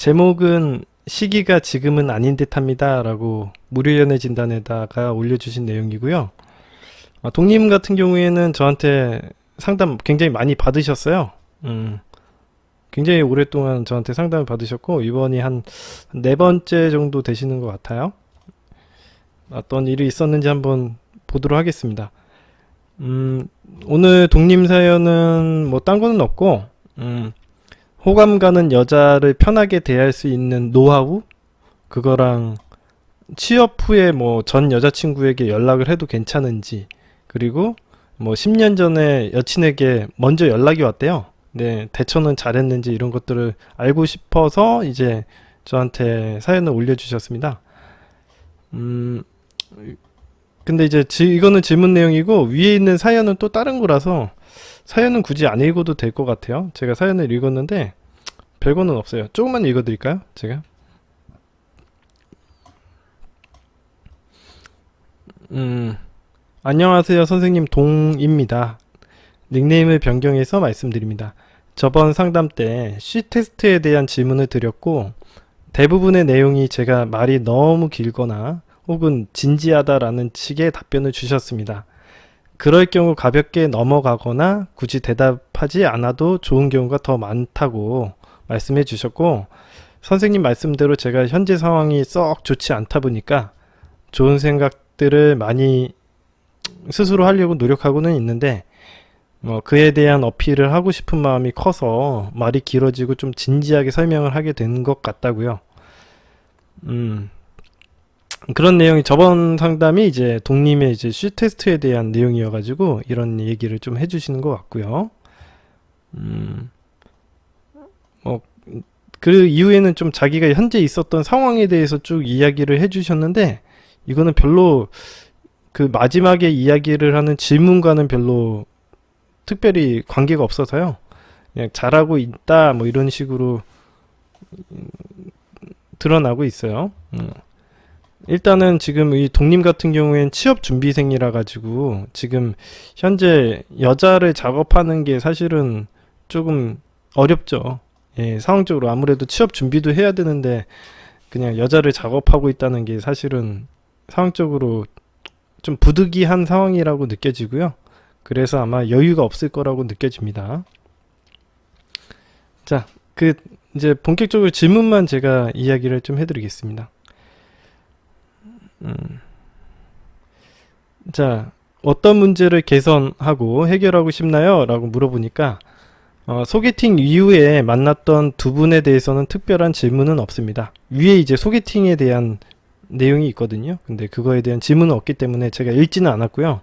제목은 시기가 지금은 아닌 듯합니다 라고 무료연애 진단에다가 올려주신 내용이고요. 독님 같은 경우에는 저한테 상담 굉장히 많이 받으셨어요. 굉장히 오랫동안 저한테 상담을 받으셨고 이번이 한 4번째 정도 되시는 것 같아요. 어떤 일이 있었는지 한번 보도록 하겠습니다. 오늘 독님 사연은 뭐 딴 거는 없고 호감 가는 여자를 편하게 대할 수 있는 노하우? 그거랑 취업 후에 뭐 전 여자친구에게 연락을 해도 괜찮은지, 그리고 뭐 10년 전에 여친에게 먼저 연락이 왔대요. 네, 대처는 잘했는지 이런 것들을 알고 싶어서 이제 저한테 사연을 올려주셨습니다. 근데 이제 이거는 질문 내용이고 위에 있는 사연은 또 다른 거라서 사연은 굳이 안 읽어도 될 것 같아요. 제가 사연을 읽었는데 별거는 없어요. 조금만 읽어드릴까요? 제가 안녕하세요, 선생님 동입니다. 닉네임을 변경해서 말씀드립니다. 저번 상담 때 쉬 테스트에 대한 질문을 드렸고 대부분의 내용이 제가 말이 너무 길거나 혹은 진지하다라는 식의 답변을 주셨습니다. 그럴 경우 가볍게 넘어가거나 굳이 대답하지 않아도 좋은 경우가 더 많다고 말씀해 주셨고, 선생님 말씀대로 제가 현재 상황이 썩 좋지 않다 보니까 좋은 생각들을 많이 스스로 하려고 노력하고는 있는데 그에 대한 어필을 하고 싶은 마음이 커서 말이 길어지고 좀 진지하게 설명을 하게 된 것 같다고요. 그런 내용이 저번 상담이 이제 독님의 이제 쉬 테스트에 대한 내용이어가지고 이런 얘기를 좀 해주시는 것 같고요. 그 이후에는 좀 자기가 현재 있었던 상황에 대해서 쭉 이야기를 해주셨는데 이거는 별로 그 마지막에 이야기를 하는 질문과는 별로 특별히 관계가 없어서요. 그냥 잘하고 있다 뭐 이런 식으로 드러나고 있어요. 일단은 지금 이 독님 같은 경우엔 취업 준비생이라 가지고 지금 현재 여자를 작업하는 게 사실은 조금 어렵죠. 예, 상황적으로 아무래도 취업 준비도 해야 되는데 그냥 여자를 작업하고 있다는 게 사실은 상황적으로 좀 부득이한 상황이라고 느껴지고요. 그래서 아마 여유가 없을 거라고 느껴집니다. 자, 이제 본격적으로 질문만 제가 이야기를 좀 해드리겠습니다. 자, 어떤 문제를 개선하고 해결하고 싶나요? 라고 물어보니까 소개팅 이후에 만났던 두 분에 대해서는 특별한 질문은 없습니다. 위에 이제 소개팅에 대한 내용이 있거든요. 근데 그거에 대한 질문은 없기 때문에 제가 읽지는 않았고요.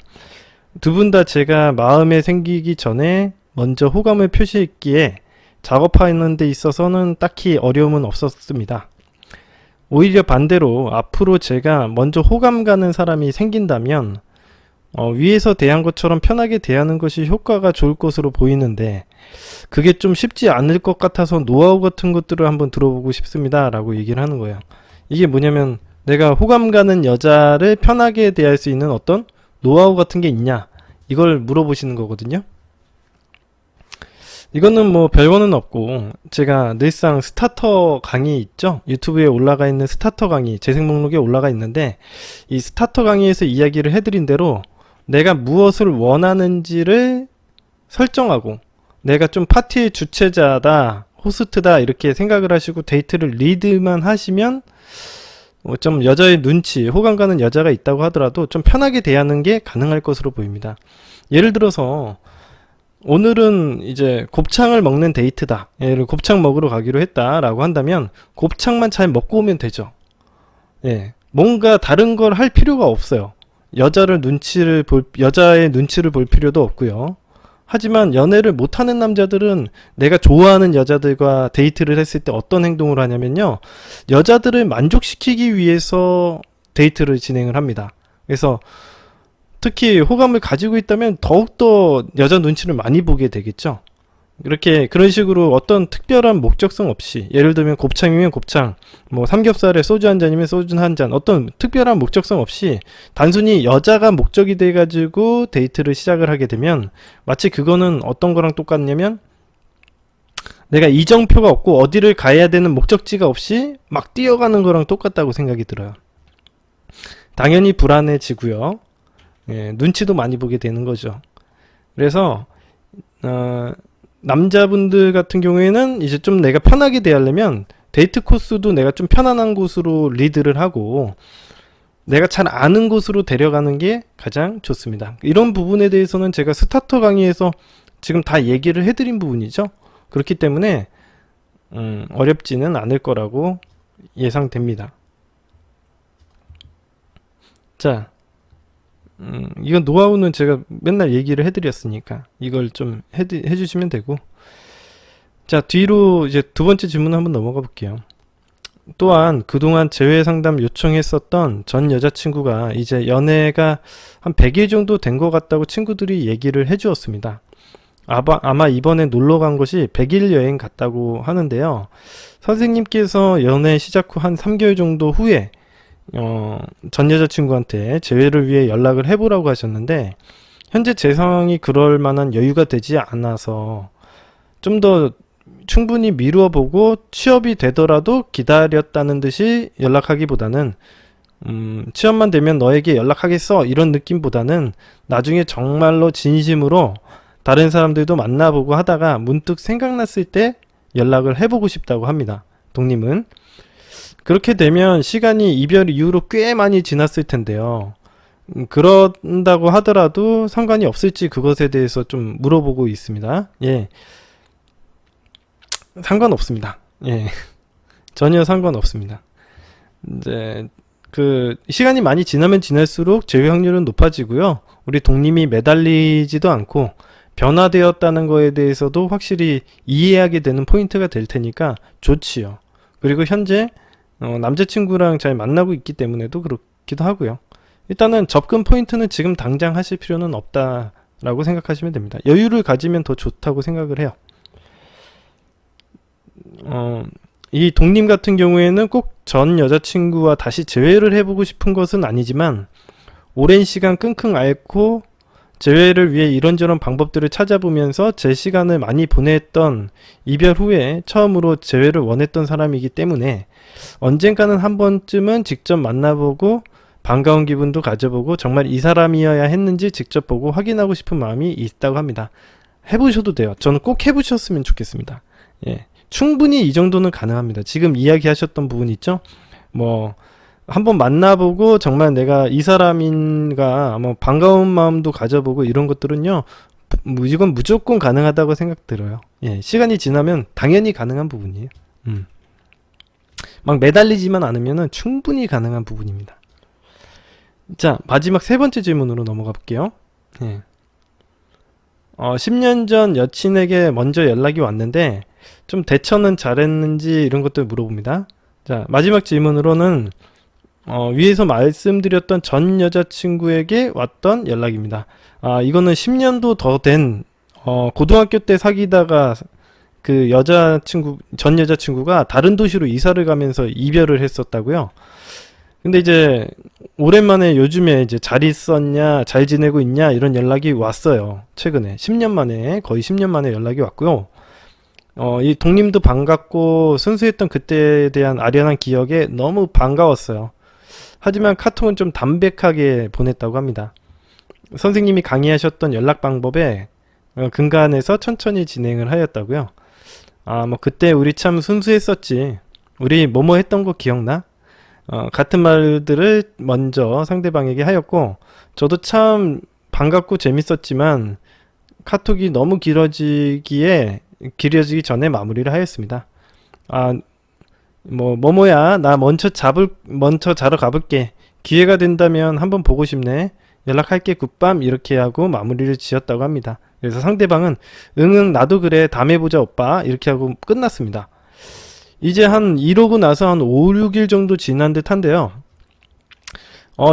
두 분 다 제가 마음에 생기기 전에 먼저 호감을 표시했기에 작업하는 데 있어서는 딱히 어려움은 없었습니다. 오히려 반대로 앞으로 제가 먼저 호감 가는 사람이 생긴다면 위에서 대한 것처럼 편하게 대하는 것이 효과가 좋을 것으로 보이는데 그게 좀 쉽지 않을 것 같아서 노하우 같은 것들을 한번 들어보고 싶습니다 라고 얘기를 하는 거예요. 이게 뭐냐면 내가 호감 가는 여자를 편하게 대할 수 있는 어떤 노하우 같은 게 있냐 이걸 물어보시는 거거든요. 이거는 뭐 별거는 없고 제가 늘상 스타터 강의 있죠, 유튜브에 올라가 있는 스타터 강의 재생 목록에 올라가 있는데 이 스타터 강의에서 이야기를 해드린 대로 내가 무엇을 원하는지를 설정하고 내가 좀 파티의 주최자다 호스트다 이렇게 생각을 하시고 데이트를 리드만 하시면 좀 여자의 눈치, 호감 가는 여자가 있다고 하더라도 좀 편하게 대하는 게 가능할 것으로 보입니다. 예를 들어서 오늘은 이제 곱창을 먹는 데이트다. 얘를 곱창 먹으러 가기로 했다라고 한다면 곱창만 잘 먹고 오면 되죠. 예, 뭔가 다른 걸 할 필요가 없어요. 여자의 눈치를 볼 필요도 없고요. 하지만 연애를 못하는 남자들은 내가 좋아하는 여자들과 데이트를 했을 때 어떤 행동을 하냐면요, 여자들을 만족시키기 위해서 데이트를 진행을 합니다. 그래서 특히 호감을 가지고 있다면 더욱더 여자 눈치를 많이 보게 되겠죠. 그런 식으로 어떤 특별한 목적성 없이, 예를 들면 곱창이면 곱창, 뭐 삼겹살에 소주 한 잔이면 소주 한 잔, 어떤 특별한 목적성 없이 단순히 여자가 목적이 돼 가지고 데이트를 시작을 하게 되면 마치 그거는 어떤 거랑 똑같냐면 내가 이정표가 없고 어디를 가야 되는 목적지가 없이 막 뛰어가는 거랑 똑같다고 생각이 들어요. 당연히 불안해지고요. 예, 눈치도 많이 보게 되는 거죠. 그래서 남자분들 같은 경우에는 이제 좀 내가 편하게 대하려면 데이트 코스도 내가 좀 편안한 곳으로 리드를 하고 내가 잘 아는 곳으로 데려가는 게 가장 좋습니다. 이런 부분에 대해서는 제가 스타터 강의에서 지금 다 얘기를 해드린 부분이죠. 그렇기 때문에 어렵지는 않을 거라고 예상됩니다. 자, 이건 노하우는 제가 맨날 얘기를 해드렸으니까 이걸 좀 해주시면 되고, 자, 뒤로 이제 두 번째 질문 한번 넘어가 볼게요. 또한 그동안 재회 상담 요청했었던 전 여자친구가 이제 연애가 한 100일 정도 된 것 같다고 친구들이 얘기를 해주었습니다. 아마 이번에 놀러 간 것이 100일 여행 갔다고 하는데요. 선생님께서 연애 시작 후 한 3개월 정도 후에 전 여자친구한테 재회를 위해 연락을 해보라고 하셨는데, 현재 제 상황이 그럴 만한 여유가 되지 않아서 좀 더 충분히 미루어 보고 취업이 되더라도 기다렸다는 듯이 연락하기보다는 취업만 되면 너에게 연락하겠어 이런 느낌보다는 나중에 정말로 진심으로 다른 사람들도 만나보고 하다가 문득 생각났을 때 연락을 해보고 싶다고 합니다. 동님은 그렇게 되면 시간이 이별 이후로 꽤 많이 지났을 텐데요. 그런다고 하더라도 상관이 없을지 그것에 대해서 좀 물어보고 있습니다. 예, 상관없습니다. 예, 전혀 상관없습니다. 이제 그 시간이 많이 지나면 지날수록 재회 확률은 높아지고요. 우리 동님이 매달리지도 않고 변화되었다는 거에 대해서도 확실히 이해하게 되는 포인트가 될 테니까 좋지요. 그리고 현재 남자친구랑 잘 만나고 있기 때문에도 그렇기도 하고요. 일단은 접근 포인트는 지금 당장 하실 필요는 없다라고 생각하시면 됩니다. 여유를 가지면 더 좋다고 생각을 해요. 이 동님 같은 경우에는 꼭 전 여자친구와 다시 재회를 해보고 싶은 것은 아니지만 오랜 시간 끙끙 앓고 재회를 위해 이런저런 방법들을 찾아보면서 제 시간을 많이 보냈던 이별 후에 처음으로 재회를 원했던 사람이기 때문에 언젠가는 한 번쯤은 직접 만나보고 반가운 기분도 가져보고 정말 이 사람이어야 했는지 직접 보고 확인하고 싶은 마음이 있다고 합니다. 해보셔도 돼요. 저는 꼭 해보셨으면 좋겠습니다. 예, 충분히 이 정도는 가능합니다. 지금 이야기하셨던 부분 있죠? 뭐 한번 만나보고 정말 내가 이 사람인가 뭐 반가운 마음도 가져보고 이런 것들은요, 이건 무조건 가능하다고 생각 들어요. 예, 시간이 지나면 당연히 가능한 부분이에요. 막 매달리지만 않으면 충분히 가능한 부분입니다. 자, 마지막 세 번째 질문으로 넘어가 볼게요. 예. 10년 전 여친에게 먼저 연락이 왔는데 좀 대처는 잘했는지 이런 것들 물어봅니다. 자, 마지막 질문으로는 위에서 말씀드렸던 전 여자친구에게 왔던 연락입니다. 이거는 10년도 더 된 고등학교 때 사귀다가 그 전 여자친구가 다른 도시로 이사를 가면서 이별을 했었다고요. 근데 이제 오랜만에 요즘에 이제 잘 있었냐, 잘 지내고 있냐 이런 연락이 왔어요. 최근에 10년 만에, 거의 10년 만에 연락이 왔고요. 이 동님도 반갑고 순수했던 그때에 대한 아련한 기억에 너무 반가웠어요. 하지만 카톡은 좀 담백하게 보냈다고 합니다. 선생님이 강의하셨던 연락 방법에 근간해서 천천히 진행을 하였다고요. 뭐 그때 우리 참 순수했었지. 우리 뭐뭐 했던 거 기억나? 같은 말들을 먼저 상대방에게 하였고, 저도 참 반갑고 재밌었지만 카톡이 너무 길어지기 전에 마무리를 하였습니다. 뭐뭐야, 나 먼저 자러 가볼게. 기회가 된다면 한번 보고 싶네. 연락할게, 굿밤. 이렇게 하고 마무리를 지었다고 합니다. 그래서 상대방은 응응 나도 그래, 다음에 보자 오빠. 이렇게 하고 끝났습니다. 이제 이러고 나서 한 5, 6일 정도 지난 듯 한데요.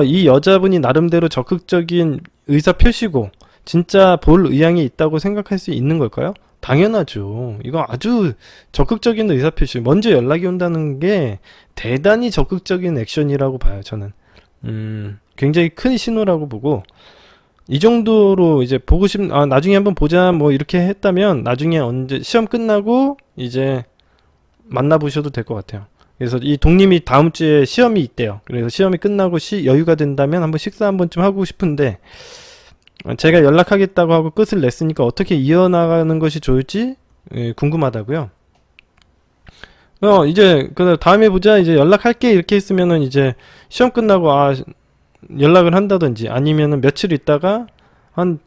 이 여자분이 나름대로 적극적인 의사 표시고 진짜 볼 의향이 있다고 생각할 수 있는 걸까요? 당연하죠. 이거 아주 적극적인 의사 표시. 먼저 연락이 온다는 게 대단히 적극적인 액션이라고 봐요, 저는. 굉장히 큰 신호라고 보고, 이 정도로 이제 보고 나중에 한번 보자 뭐 이렇게 했다면 나중에 언제 시험 끝나고 이제 만나보셔도 될 것 같아요. 그래서 이 동님이 다음 주에 시험이 있대요. 그래서 시험이 끝나고 여유가 된다면 한번 식사 한 번쯤 하고 싶은데 제가 연락하겠다고 하고 끝을 냈으니까 어떻게 이어나가는 것이 좋을지 궁금하다고요. 이제 그 다음에 보자 이제 연락할게 이렇게 했으면은 이제 시험 끝나고 연락을 한다든지 아니면은 며칠 있다가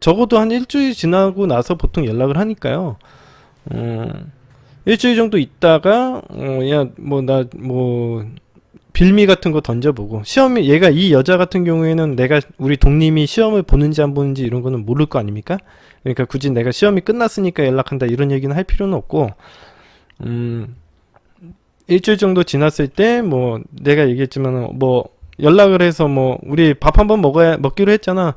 적어도 한 일주일 지나고 나서 보통 연락을 하니까요. 일주일 정도 있다가 빌미 같은 거 던져보고 얘가 이 여자 같은 경우에는 우리 동님이 시험을 보는지 안 보는지 이런 거는 모를 거 아닙니까? 그러니까 굳이 내가 시험이 끝났으니까 연락한다 이런 얘기는 할 필요는 없고 일주일 정도 지났을 때 내가 얘기했지만 연락을 해서 우리 밥 한번 먹기로 했잖아.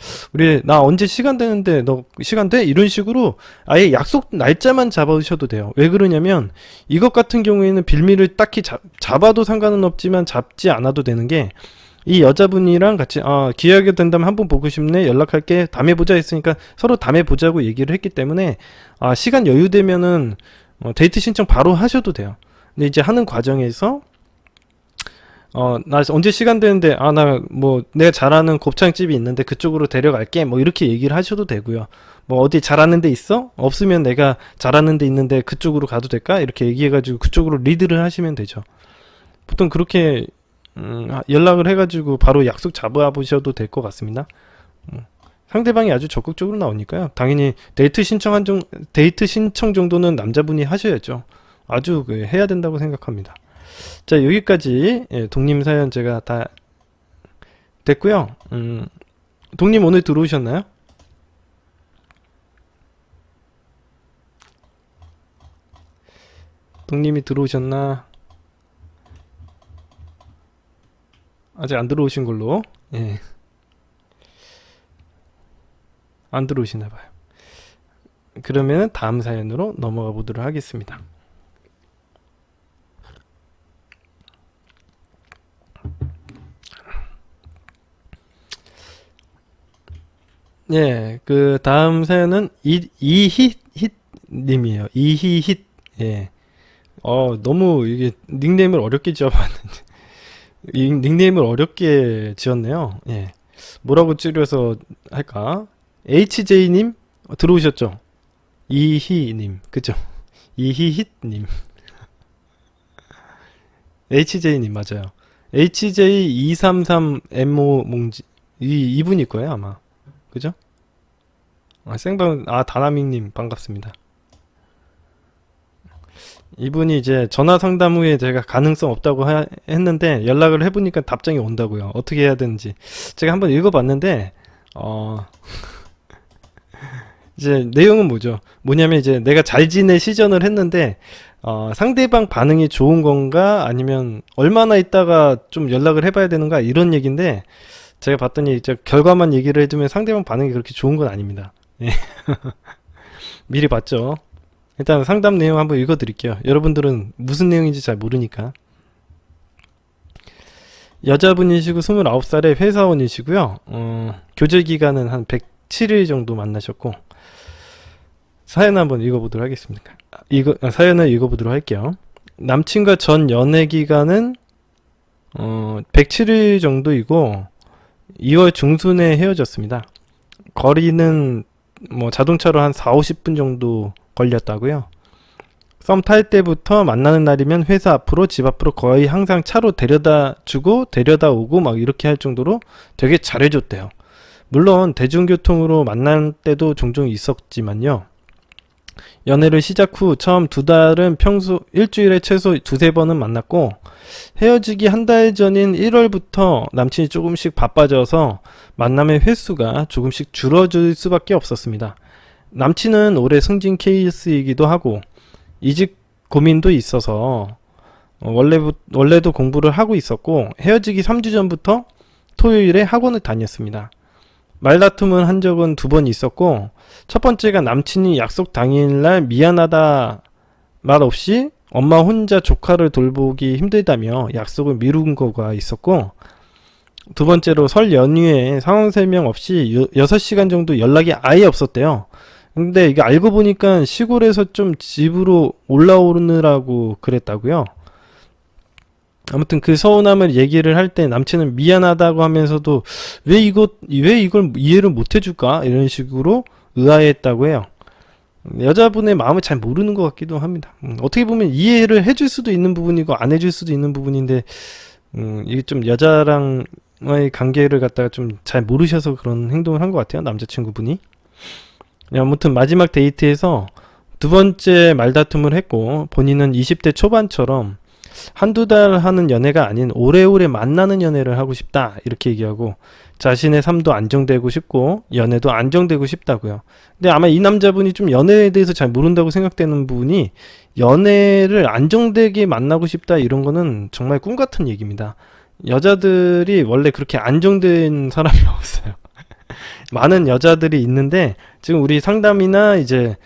나 언제 시간 되는데 너 시간 돼? 이런 식으로 아예 약속 날짜만 잡으셔도 돼요. 왜 그러냐면 이것 같은 경우에는 빌미를 딱히 잡아도 상관은 없지만 잡지 않아도 되는 게 이 여자분이랑 같이 기회하게 된다면 한번 보고 싶네 연락할게 다음에 보자 했으니까 서로 다음에 보자고 얘기를 했기 때문에 시간 여유되면은 데이트 신청 바로 하셔도 돼요. 근데 이제 하는 과정에서 나 언제 시간 되는데 내가 잘 아는 곱창집이 있는데 그쪽으로 데려갈게 이렇게 얘기를 하셔도 되고요. 어디 잘 아는 데 있어? 없으면 내가 잘 아는 데 있는데 그쪽으로 가도 될까? 이렇게 얘기해가지고 그쪽으로 리드를 하시면 되죠. 보통 그렇게 연락을 해가지고 바로 약속 잡아보셔도 될 것 같습니다. 상대방이 아주 적극적으로 나오니까요. 당연히 데이트 신청 정도는 남자분이 하셔야죠. 아주 해야 된다고 생각합니다. 자, 여기까지 동님 사연 제가 다 됐고요. 동님 오늘 들어오셨나요? 동님이 들어오셨나? 아직 안 들어오신 걸로. 안 들어오시나 봐요. 그러면 다음 사연으로 넘어가 보도록 하겠습니다. 그 다음 사연은 이히힛 님이에요. 이히힛. 너무 이게 닉네임을 어렵게 지어봤는데 닉네임을 어렵게 지었네요. 뭐라고 줄여서 할까? HJ님 들어오셨죠? 이희님 그죠? 이히힛님 HJ님 맞아요. HJ233MO 몽지 이분일 거예요 아마. 그죠? 다나밍님 반갑습니다. 이분이 이제 전화 상담 후에 제가 가능성 없다고 했는데 연락을 해보니까 답장이 온다고요. 어떻게 해야 되는지 제가 한번 읽어봤는데 이제 내용은 뭐냐면 이제 내가 잘 지내 시전을 했는데 상대방 반응이 좋은 건가 아니면 얼마나 있다가 좀 연락을 해봐야 되는가 이런 얘기인데 제가 봤더니 이제 결과만 얘기를 해주면 상대방 반응이 그렇게 좋은 건 아닙니다. 미리 봤죠. 일단 상담 내용 한번 읽어 드릴게요. 여러분들은 무슨 내용인지 잘 모르니까. 여자분이시고 29살의 회사원이시고요. 교제 기간은 한 107일 정도 만나셨고 사연 한번 읽어보도록 하겠습니다. 사연을 읽어보도록 할게요. 남친과 전 연애 기간은 107일 정도이고 2월 중순에 헤어졌습니다. 거리는 자동차로 한 4-50분 정도 걸렸다고요. 썸 탈 때부터 만나는 날이면 회사 앞으로 집 앞으로 거의 항상 차로 데려다 주고 데려다 오고 이렇게 할 정도로 되게 잘해줬대요. 물론 대중교통으로 만날 때도 종종 있었지만요. 연애를 시작 후 처음 2달은 평소 일주일에 최소 2-3번은 만났고 헤어지기 한 달 전인 1월부터 남친이 조금씩 바빠져서 만남의 횟수가 조금씩 줄어들 수밖에 없었습니다. 남친은 올해 승진 케이스이기도 하고 이직 고민도 있어서 원래도 공부를 하고 있었고 헤어지기 3주 전부터 토요일에 학원을 다녔습니다. 말다툼은 한 적은 2번 있었고 첫 번째가 남친이 약속 당일날 미안하다 말 없이 엄마 혼자 조카를 돌보기 힘들다며 약속을 미룬 거가 있었고 두 번째로 설 연휴에 상황 설명 없이 6시간 정도 연락이 아예 없었대요. 근데 이게 알고 보니까 시골에서 좀 집으로 올라오느라고 그랬다고요. 아무튼 그 서운함을 얘기를 할 때 남친은 미안하다고 하면서도 왜 이걸 이해를 못 해줄까? 이런 식으로 의아해했다고 해요. 여자분의 마음을 잘 모르는 것 같기도 합니다. 어떻게 보면 이해를 해줄 수도 있는 부분이고 안 해줄 수도 있는 부분인데, 이게 좀 여자랑의 관계를 갖다가 좀 잘 모르셔서 그런 행동을 한 것 같아요. 남자친구분이. 아무튼 마지막 데이트에서 두 번째 말다툼을 했고, 본인은 20대 초반처럼 한두 달 하는 연애가 아닌 오래오래 만나는 연애를 하고 싶다 이렇게 얘기하고, 자신의 삶도 안정되고 싶고 연애도 안정되고 싶다고요. 근데 아마 이 남자분이 좀 연애에 대해서 잘 모른다고 생각되는 부분이, 연애를 안정되게 만나고 싶다 이런 거는 정말 꿈 같은 얘기입니다. 여자들이 원래 그렇게 안정된 사람이 없어요. 많은 여자들이 있는데, 지금 우리 상담이나 이제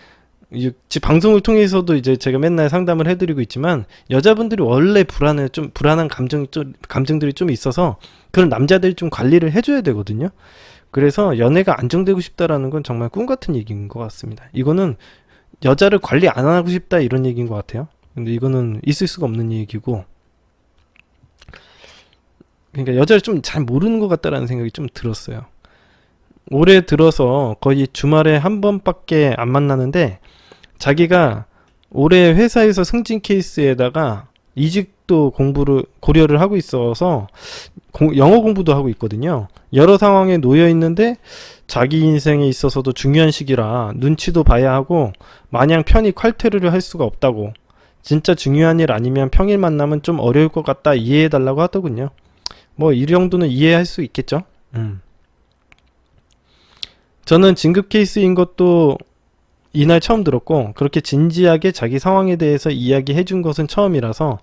방송을 통해서도 이제 제가 맨날 상담을 해드리고 있지만, 여자분들이 원래 불안한 감정들이 좀 있어서 그런 남자들이 좀 관리를 해줘야 되거든요. 그래서 연애가 안정되고 싶다라는 건 정말 꿈 같은 얘기인 것 같습니다. 이거는 여자를 관리 안 하고 싶다 이런 얘기인 것 같아요. 근데 이거는 있을 수가 없는 얘기고, 그러니까 여자를 좀 잘 모르는 것 같다라는 생각이 좀 들었어요. 올해 들어서 거의 주말에 한 번밖에 안 만나는데, 자기가 올해 회사에서 승진 케이스에다가 이직도 고려를 하고 있어서 영어 공부도 하고 있거든요. 여러 상황에 놓여 있는데 자기 인생에 있어서도 중요한 시기라 눈치도 봐야 하고 마냥 편히 칼퇴를 할 수가 없다고, 진짜 중요한 일 아니면 평일 만나면 좀 어려울 것 같다 이해해 달라고 하더군요. 뭐 이 정도는 이해할 수 있겠죠. 저는 진급 케이스인 것도 이날 처음 들었고, 그렇게 진지하게 자기 상황에 대해서 이야기해 준 것은 처음이라서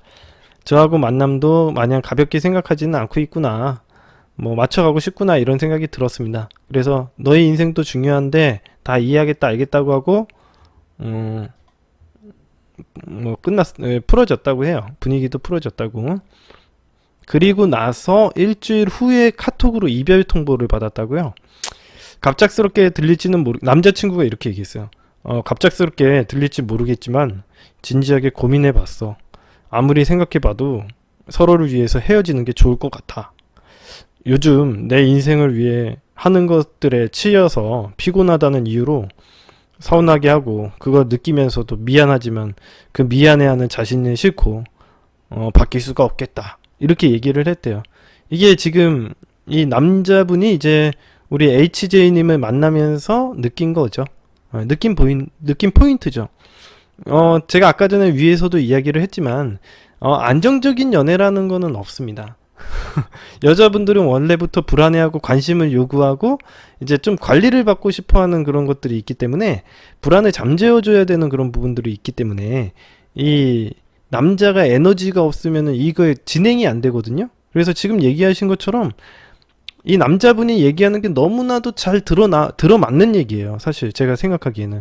저하고 만남도 마냥 가볍게 생각하지는 않고 있구나, 뭐 맞춰가고 싶구나 이런 생각이 들었습니다. 그래서 너의 인생도 중요한데 다 이해하겠다 알겠다고 하고 풀어졌다고 해요. 분위기도 풀어졌다고. 그리고 나서 일주일 후에 카톡으로 이별 통보를 받았다고요. 갑작스럽게 들릴지는 남자친구가 이렇게 얘기했어요. 갑작스럽게 들릴지 모르겠지만 진지하게 고민해봤어. 아무리 생각해봐도 서로를 위해서 헤어지는 게 좋을 것 같아. 요즘 내 인생을 위해 하는 것들에 치여서 피곤하다는 이유로 서운하게 하고, 그거 느끼면서도 미안하지만 그 미안해하는 자신은 싫고 바뀔 수가 없겠다 이렇게 얘기를 했대요. 이게 지금 이 남자분이 이제 우리 HJ님을 만나면서 느낀 거죠. 느낀 포인트죠. 제가 아까 전에 위에서도 이야기를 했지만, 안정적인 연애라는 거는 없습니다. 여자분들은 원래부터 불안해하고 관심을 요구하고 이제 좀 관리를 받고 싶어 하는 그런 것들이 있기 때문에, 불안을 잠재워줘야 되는 그런 부분들이 있기 때문에, 이 남자가 에너지가 없으면 이거 진행이 안 되거든요. 그래서 지금 얘기하신 것처럼 이 남자분이 얘기하는 게 너무나도 잘 들어맞는 얘기예요. 사실 제가 생각하기에는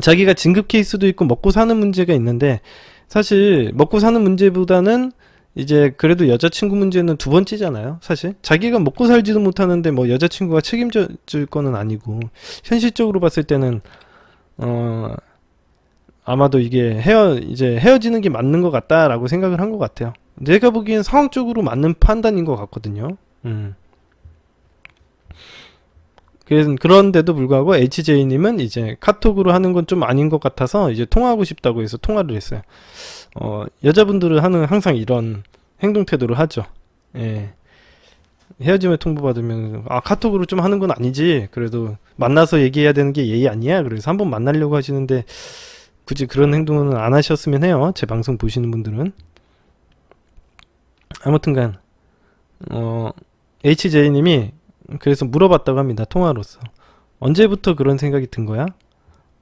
자기가 진급 케이스도 있고 먹고 사는 문제가 있는데, 사실 먹고 사는 문제보다는 이제 그래도 여자친구 문제는 두 번째잖아요. 사실 자기가 먹고 살지도 못하는데 뭐 여자친구가 책임져 줄 거는 아니고, 현실적으로 봤을 때는 아마도 이게 이제 헤어지는 게 맞는 것 같다라고 생각을 한 것 같아요. 내가 보기엔 상황적으로 맞는 판단인 것 같거든요. 그런데도 불구하고 HJ님은 이제 카톡으로 하는 건 좀 아닌 것 같아서 이제 통화하고 싶다고 해서 통화를 했어요. 여자분들은 항상 이런 행동 태도를 하죠. 예. 헤어짐을 통보받으면 카톡으로 좀 하는 건 아니지, 그래도 만나서 얘기해야 되는 게 예의 아니야, 그래서 한번 만나려고 하시는데 굳이 그런 행동은 안 하셨으면 해요. 제 방송 보시는 분들은. 아무튼간 HJ님이 그래서 물어봤다고 합니다. 통화로서. 언제부터 그런 생각이 든 거야?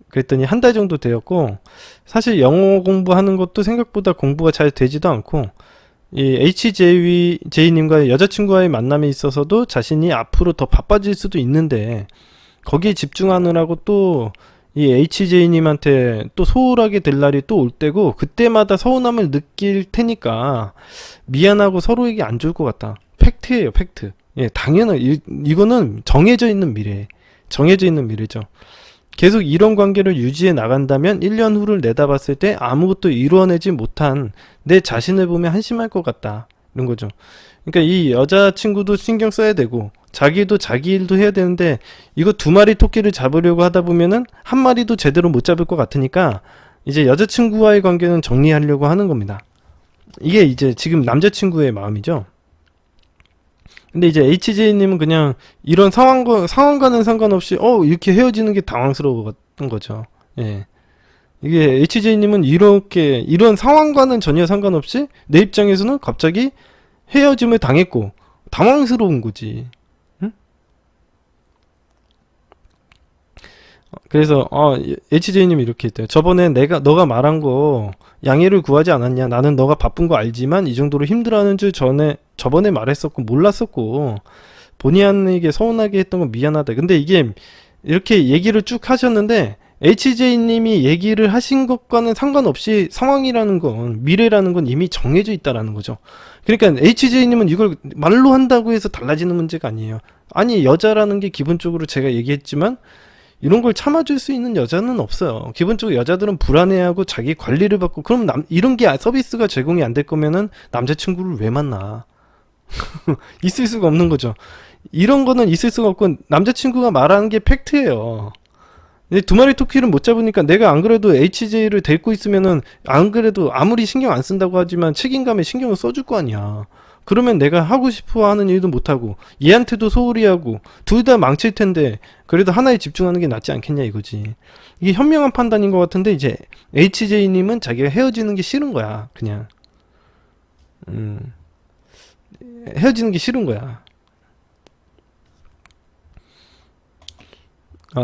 그랬더니 한 달 정도 되었고, 사실 영어 공부하는 것도 생각보다 공부가 잘 되지도 않고, 이 HJ님과의 여자친구와의 만남에 있어서도 자신이 앞으로 더 바빠질 수도 있는데 거기에 집중하느라고 또 이 HJ님한테 또 소홀하게 될 날이 또 올 때고, 그때마다 서운함을 느낄 테니까 미안하고 서로에게 안 좋을 것 같다. 팩트예요, 팩트. 예, 당연한, 이거는 정해져 있는 미래. 정해져 있는 미래죠. 계속 이런 관계를 유지해 나간다면 1년 후를 내다봤을 때 아무것도 이루어내지 못한 내 자신을 보면 한심할 것 같다. 이런 거죠. 그러니까 이 여자친구도 신경 써야 되고, 자기도 자기 일도 해야 되는데, 이거 두 마리 토끼를 잡으려고 하다 보면은 한 마리도 제대로 못 잡을 것 같으니까 이제 여자친구와의 관계는 정리하려고 하는 겁니다. 이게 이제 지금 남자친구의 마음이죠. 근데 이제 HJ님은 그냥 이런 상황과는 상관없이 이렇게 헤어지는 게 당황스러웠던 거죠. 예. 이게 HJ님은 이렇게 이런 상황과는 전혀 상관없이 내 입장에서는 갑자기 헤어짐을 당했고 당황스러운 거지. 응? 그래서 HJ님이 이렇게 했대요. 저번에 너가 말한 거 양해를 구하지 않았냐. 나는 너가 바쁜 거 알지만 이 정도로 힘들어하는 줄 저번에 말했었고 몰랐었고 본의 아니게 서운하게 했던 건 미안하다. 근데 이게 이렇게 얘기를 쭉 하셨는데 HJ님이 얘기를 하신 것과는 상관없이 상황이라는 건, 미래라는 건 이미 정해져 있다라는 거죠. 그러니까 HJ님은 이걸 말로 한다고 해서 달라지는 문제가 아니에요. 아니, 여자라는 게 기본적으로 제가 얘기했지만 이런 걸 참아줄 수 있는 여자는 없어요. 기본적으로 여자들은 불안해하고 자기 관리를 받고, 그럼 이런 게 서비스가 제공이 안 될 거면은 남자친구를 왜 만나? 있을 수가 없는 거죠. 이런 거는 있을 수가 없고, 남자친구가 말하는 게 팩트예요. 두 마리 토끼를 못 잡으니까 내가 안 그래도 HJ를 데리고 있으면은 안 그래도 아무리 신경 안 쓴다고 하지만 책임감에 신경을 써줄 거 아니야. 그러면 내가 하고 싶어 하는 일도 못하고 얘한테도 소홀히 하고 둘 다 망칠 텐데 그래도 하나에 집중하는 게 낫지 않겠냐 이거지. 이게 현명한 판단인 것 같은데 이제 HJ님은 자기가 헤어지는 게 싫은 거야. 그냥 헤어지는 게 싫은 거야.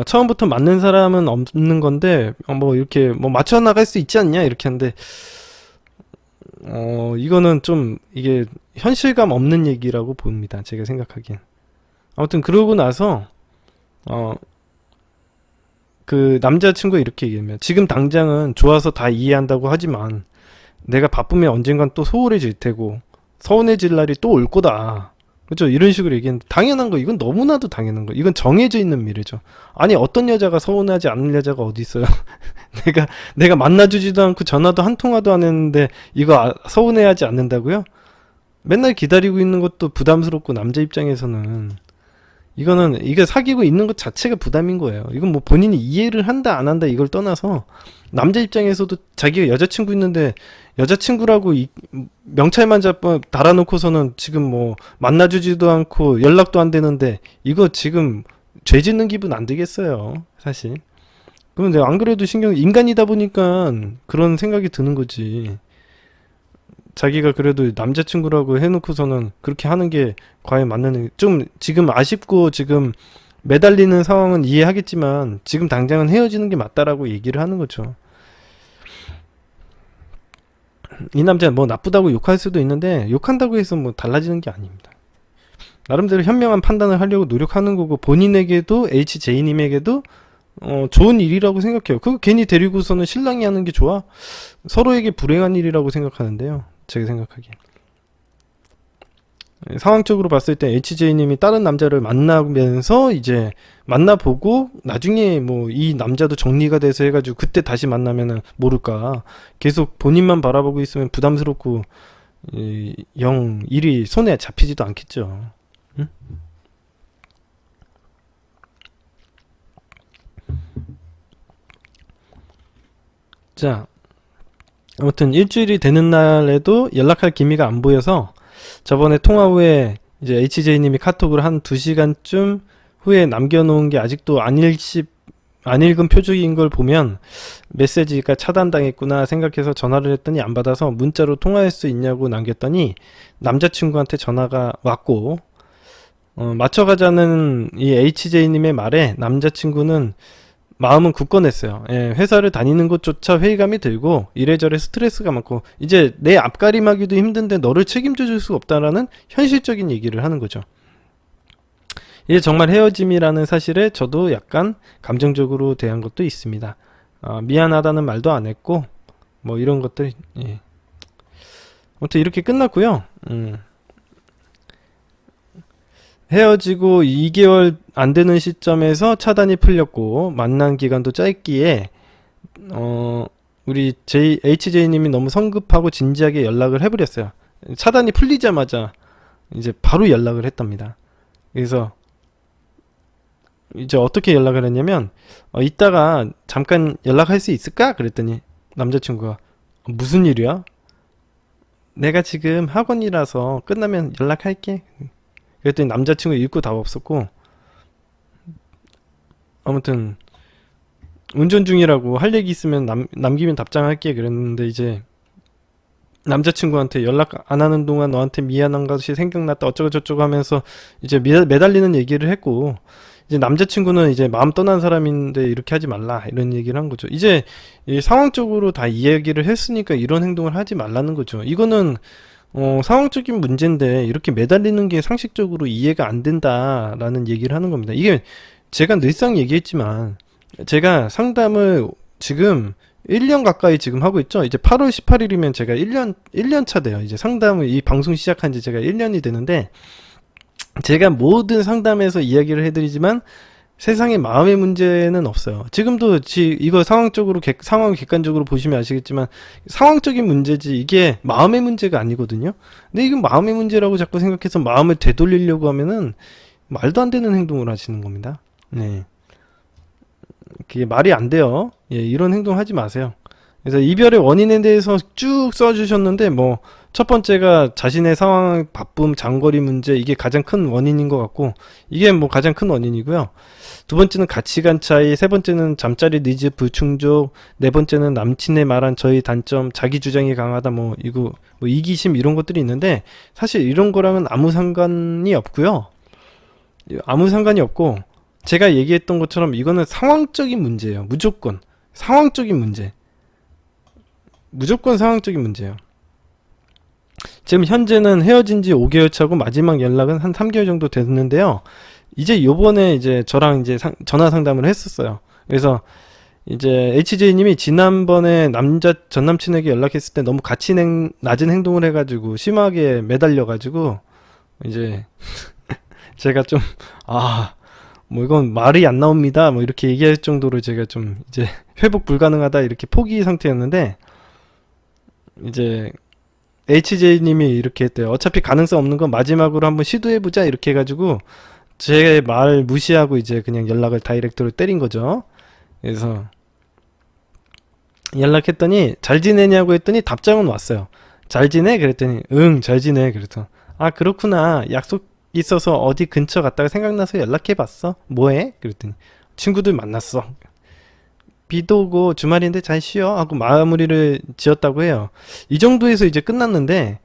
처음부터 맞는 사람은 없는 건데 뭐 이렇게 뭐 맞춰 나갈 수 있지 않냐 이렇게 하는데 이거는 좀 이게 현실감 없는 얘기라고 봅니다. 제가 생각하기엔. 아무튼 그러고 나서 그 남자친구가 이렇게 얘기하면, 지금 당장은 좋아서 다 이해한다고 하지만 내가 바쁘면 언젠간 또 소홀해질 테고 서운해질 날이 또 올 거다. 그렇죠? 이런 식으로 얘기했는데 당연한 거, 이건 너무나도 당연한 거. 이건 정해져 있는 미래죠. 아니, 어떤 여자가 서운하지 않는 여자가 어디 있어요? 내가 만나주지도 않고 전화도 한 통화도 안 했는데 이거 서운해하지 않는다고요? 맨날 기다리고 있는 것도 부담스럽고, 남자 입장에서는 이거는 이게 사귀고 있는 것 자체가 부담인 거예요. 이건 뭐 본인이 이해를 한다 안 한다 이걸 떠나서 남자 입장에서도 자기가 여자친구 있는데 여자친구라고 명찰만 달아놓고서는 지금 뭐 만나주지도 않고 연락도 안 되는데 이거 지금 죄 짓는 기분 안 들겠어요, 사실. 그러면 내가 안 그래도 인간이다 보니까 그런 생각이 드는 거지. 자기가 그래도 남자친구라고 해놓고서는 그렇게 하는 게 과연 맞는, 좀 지금 아쉽고 지금 매달리는 상황은 이해하겠지만 지금 당장은 헤어지는 게 맞다라고 얘기를 하는 거죠. 이 남자 뭐 나쁘다고 욕할 수도 있는데 욕한다고 해서 뭐 달라지는 게 아닙니다. 나름대로 현명한 판단을 하려고 노력하는 거고, 본인에게도 HJ님에게도 좋은 일이라고 생각해요. 그거 괜히 데리고서는 신랑이 하는 게 좋아? 서로에게 불행한 일이라고 생각하는데요, 제가 생각하기엔. 상황적으로 봤을 때 HJ님이 다른 남자를 만나면서 이제 만나보고 나중에 뭐 이 남자도 정리가 돼서 해가지고 그때 다시 만나면은 모를까, 계속 본인만 바라보고 있으면 부담스럽고 영 일이 손에 잡히지도 않겠죠. 응? 자, 아무튼 일주일이 되는 날에도 연락할 기미가 안 보여서 저번에 통화 후에 이제 HJ님이 카톡을 한 2시간쯤 후에 남겨놓은 게 아직도 안 읽은 표적인 걸 보면 메시지가 차단당했구나 생각해서 전화를 했더니 안 받아서 문자로 통화할 수 있냐고 남겼더니 남자친구한테 전화가 왔고, 맞춰가자는 이 HJ님의 말에 남자친구는 마음은 굳건했어요. 예, 회사를 다니는 것조차 회의감이 들고 이래저래 스트레스가 많고 이제 내 앞가림하기도 힘든데 너를 책임져 줄 수 없다라는 현실적인 얘기를 하는 거죠. 이게 정말 헤어짐이라는 사실에 저도 약간 감정적으로 대한 것도 있습니다. 미안하다는 말도 안 했고 뭐 이런 것들. 예. 아무튼 이렇게 끝났고요. 헤어지고 2개월 안 되는 시점에서 차단이 풀렸고 만난 기간도 짧기에 우리 HJ님이 너무 성급하고 진지하게 연락을 해버렸어요. 차단이 풀리자마자 이제 바로 연락을 했답니다. 그래서 이제 어떻게 연락을 했냐면 이따가 잠깐 연락할 수 있을까? 그랬더니 남자친구가 무슨 일이야? 내가 지금 학원이라서 끝나면 연락할게. 그랬더니 남자친구 읽고 답 없었고, 아무튼 운전 중이라고 할 얘기 있으면 남기면 답장할게 그랬는데, 이제 남자친구한테 연락 안 하는 동안 너한테 미안한 것이 생각났다 어쩌고 저쩌고 하면서 이제 매달리는 얘기를 했고, 이제 남자친구는 이제 마음 떠난 사람인데 이렇게 하지 말라 이런 얘기를 한 거죠. 이제 이 상황적으로 다 이야기를 했으니까 이런 행동을 하지 말라는 거죠. 이거는 상황적인 문제인데 이렇게 매달리는 게 상식적으로 이해가 안 된다라는 얘기를 하는 겁니다. 이게 제가 늘상 얘기했지만 제가 상담을 지금 1년 가까이 지금 하고 있죠. 이제 8월 18일이면 제가 1년 차 돼요. 이제 상담을 이 방송 시작한 지 제가 1년이 되는데, 제가 모든 상담에서 이야기를 해드리지만 세상에 마음의 문제는 없어요. 지금도 이거 상황을 객관적으로 보시면 아시겠지만 상황적인 문제지 이게 마음의 문제가 아니거든요. 근데 이건 마음의 문제라고 자꾸 생각해서 마음을 되돌리려고 하면은 말도 안 되는 행동을 하시는 겁니다. 네. 그게 말이 안 돼요. 예, 이런 행동 하지 마세요. 그래서 이별의 원인에 대해서 쭉 써주셨는데, 뭐, 첫 번째가 자신의 상황, 바쁨, 장거리 문제, 이게 가장 큰 원인인 것 같고, 이게 뭐 가장 큰 원인이고요. 두 번째는 가치관 차이, 세 번째는 잠자리 니즈 불충족, 네 번째는 남친의 말한 저희 단점, 자기 주장이 강하다, 뭐, 이거, 뭐, 이기심, 이런 것들이 있는데, 사실 이런 거랑은 아무 상관이 없고요. 아무 상관이 없고, 제가 얘기했던 것처럼 이거는 상황적인 문제예요. 무조건. 상황적인 문제. 무조건 상황적인 문제예요. 지금 현재는 헤어진 지 5개월 차고 마지막 연락은 한 3개월 정도 됐는데요. 이제 요번에 이제 저랑 이제 전화 상담을 했었어요. 그래서 이제 HJ님이 지난번에 전 남친에게 연락했을 때 너무 낮은 행동을 해가지고 심하게 매달려가지고 이제 제가 좀 뭐 이건 말이 안 나옵니다. 뭐 이렇게 얘기할 정도로 제가 좀 이제 회복 불가능하다 이렇게 포기 상태였는데, 이제 HJ님이 이렇게 했대요. 어차피 가능성 없는 건 마지막으로 한번 시도해보자 이렇게 해가지고 제 말 무시하고 이제 그냥 연락을 다이렉트로 때린 거죠. 그래서 연락했더니 잘 지내냐고 했더니 답장은 왔어요. 잘 지내? 그랬더니 응 잘 지내. 그래서 그렇구나, 약속 있어서 어디 근처 갔다가 생각나서 연락해봤어. 뭐해? 그랬더니 친구들 만났어. 비도 오고 주말인데 잘 쉬어 하고 마무리를 지었다고 해요. 이 정도에서 이제 끝났는데,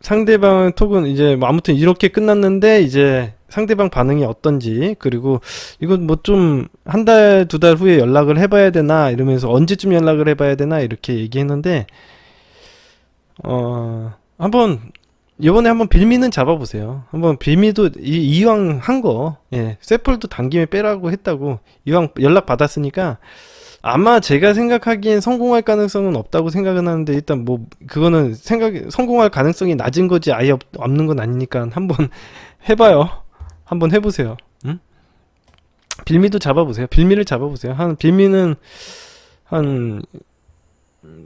상대방 톡은 이제 아무튼 이렇게 끝났는데, 이제 상대방 반응이 어떤지, 그리고 이건 뭐 좀 한 달, 두 달 후에 연락을 해봐야 되나 이러면서 언제쯤 연락을 해봐야 되나 이렇게 얘기했는데, 이번에 한번 빌미는 잡아보세요. 한번 빌미도 이왕 한 거, 예, 쇠폴도 당김에 빼라고 했다고 이왕 연락 받았으니까 아마 제가 생각하기엔 성공할 가능성은 없다고 생각은 하는데, 일단 뭐 그거는 성공할 가능성이 낮은 거지 아예 없는 건 아니니까 한번 해봐요. 한번 해보세요. 응? 빌미도 잡아보세요. 빌미를 잡아보세요. 빌미는 한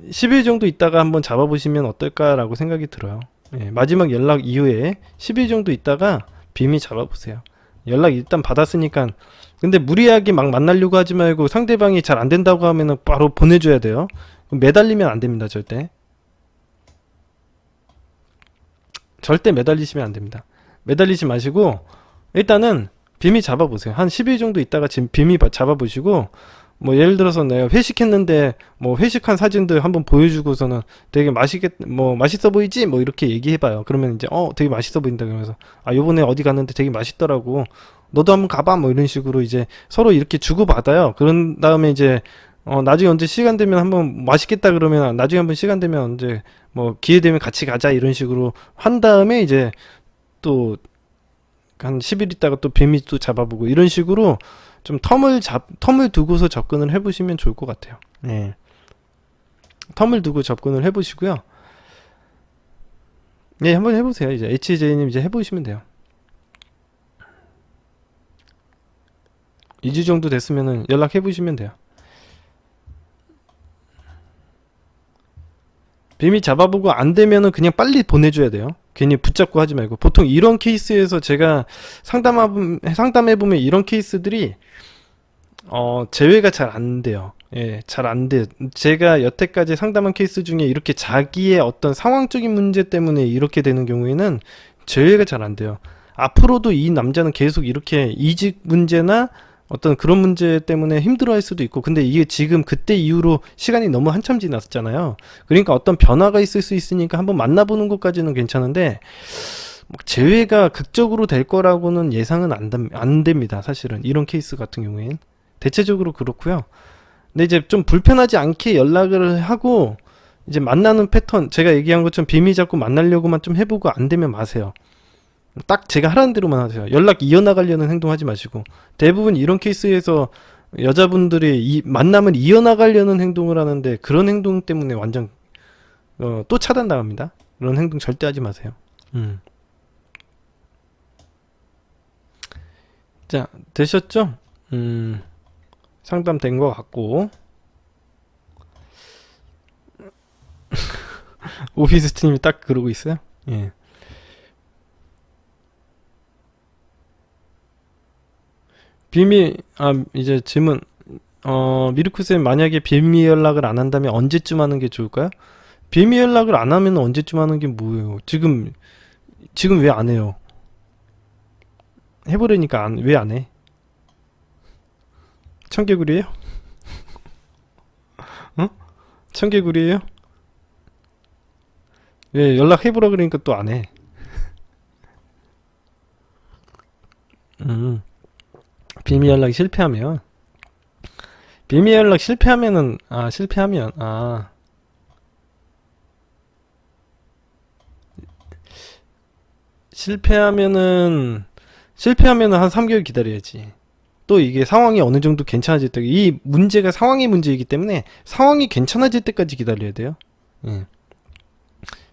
10일 정도 있다가 한번 잡아보시면 어떨까라고 생각이 들어요. 예, 마지막 연락 이후에 10일 정도 있다가 빌미 잡아보세요. 연락 일단 받았으니까. 근데 무리하게 막 만나려고 하지 말고, 상대방이 잘 안 된다고 하면은 바로 보내줘야 돼요. 매달리면 안 됩니다. 절대 매달리시면 안 됩니다. 매달리지 마시고 일단은 빌미 잡아보세요. 한 10일 정도 있다가 지금 빌미 잡아보시고, 뭐 예를 들어서 내가 회식했는데 뭐 회식한 사진들 한번 보여주고서는 되게 맛있어 보이지? 뭐 이렇게 얘기해봐요. 그러면 이제 되게 맛있어 보인다 그러면서 요번에 어디 갔는데 되게 맛있더라고, 너도 한번 가봐, 뭐 이런 식으로 이제 서로 이렇게 주고받아요. 그런 다음에 이제 나중에 언제 시간 되면 한번 맛있겠다 그러면 나중에 한번 시간 되면 언제 뭐 기회 되면 같이 가자 이런 식으로 한 다음에 이제 또 한 10일 있다가 또 뱀이 또 잡아보고 이런 식으로 좀 텀을 두고서 접근을 해보시면 좋을 것 같아요. 예. 텀을 두고 접근을 해보시고요. 예, 한번 해보세요. 이제 HJ님 이제 해보시면 돼요. 2주 정도 됐으면은 연락해보시면 돼요. 뱀이 잡아보고 안 되면은 그냥 빨리 보내줘야 돼요. 괜히 붙잡고 하지 말고. 보통 이런 케이스에서 제가 상담해보면 이런 케이스들이 제외가 잘 안 돼요. 예, 잘 안 돼. 제가 여태까지 상담한 케이스 중에 이렇게 자기의 어떤 상황적인 문제 때문에 이렇게 되는 경우에는 제외가 잘 안 돼요. 앞으로도 이 남자는 계속 이렇게 이직 문제나 어떤 그런 문제 때문에 힘들어할 수도 있고, 근데 이게 지금 그때 이후로 시간이 너무 한참 지났잖아요. 그러니까 어떤 변화가 있을 수 있으니까 한번 만나보는 것까지는 괜찮은데 뭐 재회가 극적으로 될 거라고는 예상은 안 됩니다. 사실은 이런 케이스 같은 경우엔 대체적으로 그렇고요. 근데 이제 좀 불편하지 않게 연락을 하고 이제 만나는 패턴, 제가 얘기한 것처럼 비밀 잡고 만나려고만 좀 해보고 안 되면 마세요. 딱 제가 하라는 대로만 하세요. 연락 이어나가려는 행동하지 마시고. 대부분 이런 케이스에서 여자분들이 이 만남을 이어나가려는 행동을 하는데 그런 행동 때문에 완전 또 차단당합니다. 그런 행동 절대 하지 마세요. 자, 되셨죠? 상담된 것 같고. 오피스트님이 딱 그러고 있어요. 예. 이제 질문. 미르쿠쌤, 만약에 비밀 연락을 안 한다면 언제쯤 하는 게 좋을까요? 비밀 연락을 안 하면 언제쯤 하는 게 뭐예요? 지금 왜 안 해요? 해보려니까 왜 안 해? 청개구리예요? 응? 청개구리예요? 왜 연락해보라 그러니까 또 안 해? 비밀 연락이 실패하면 실패하면은 한 3개월 기다려야지. 또 이게 상황이 어느 정도 괜찮아질 때, 이 문제가 상황의 문제이기 때문에 상황이 괜찮아질 때까지 기다려야 돼요. 예.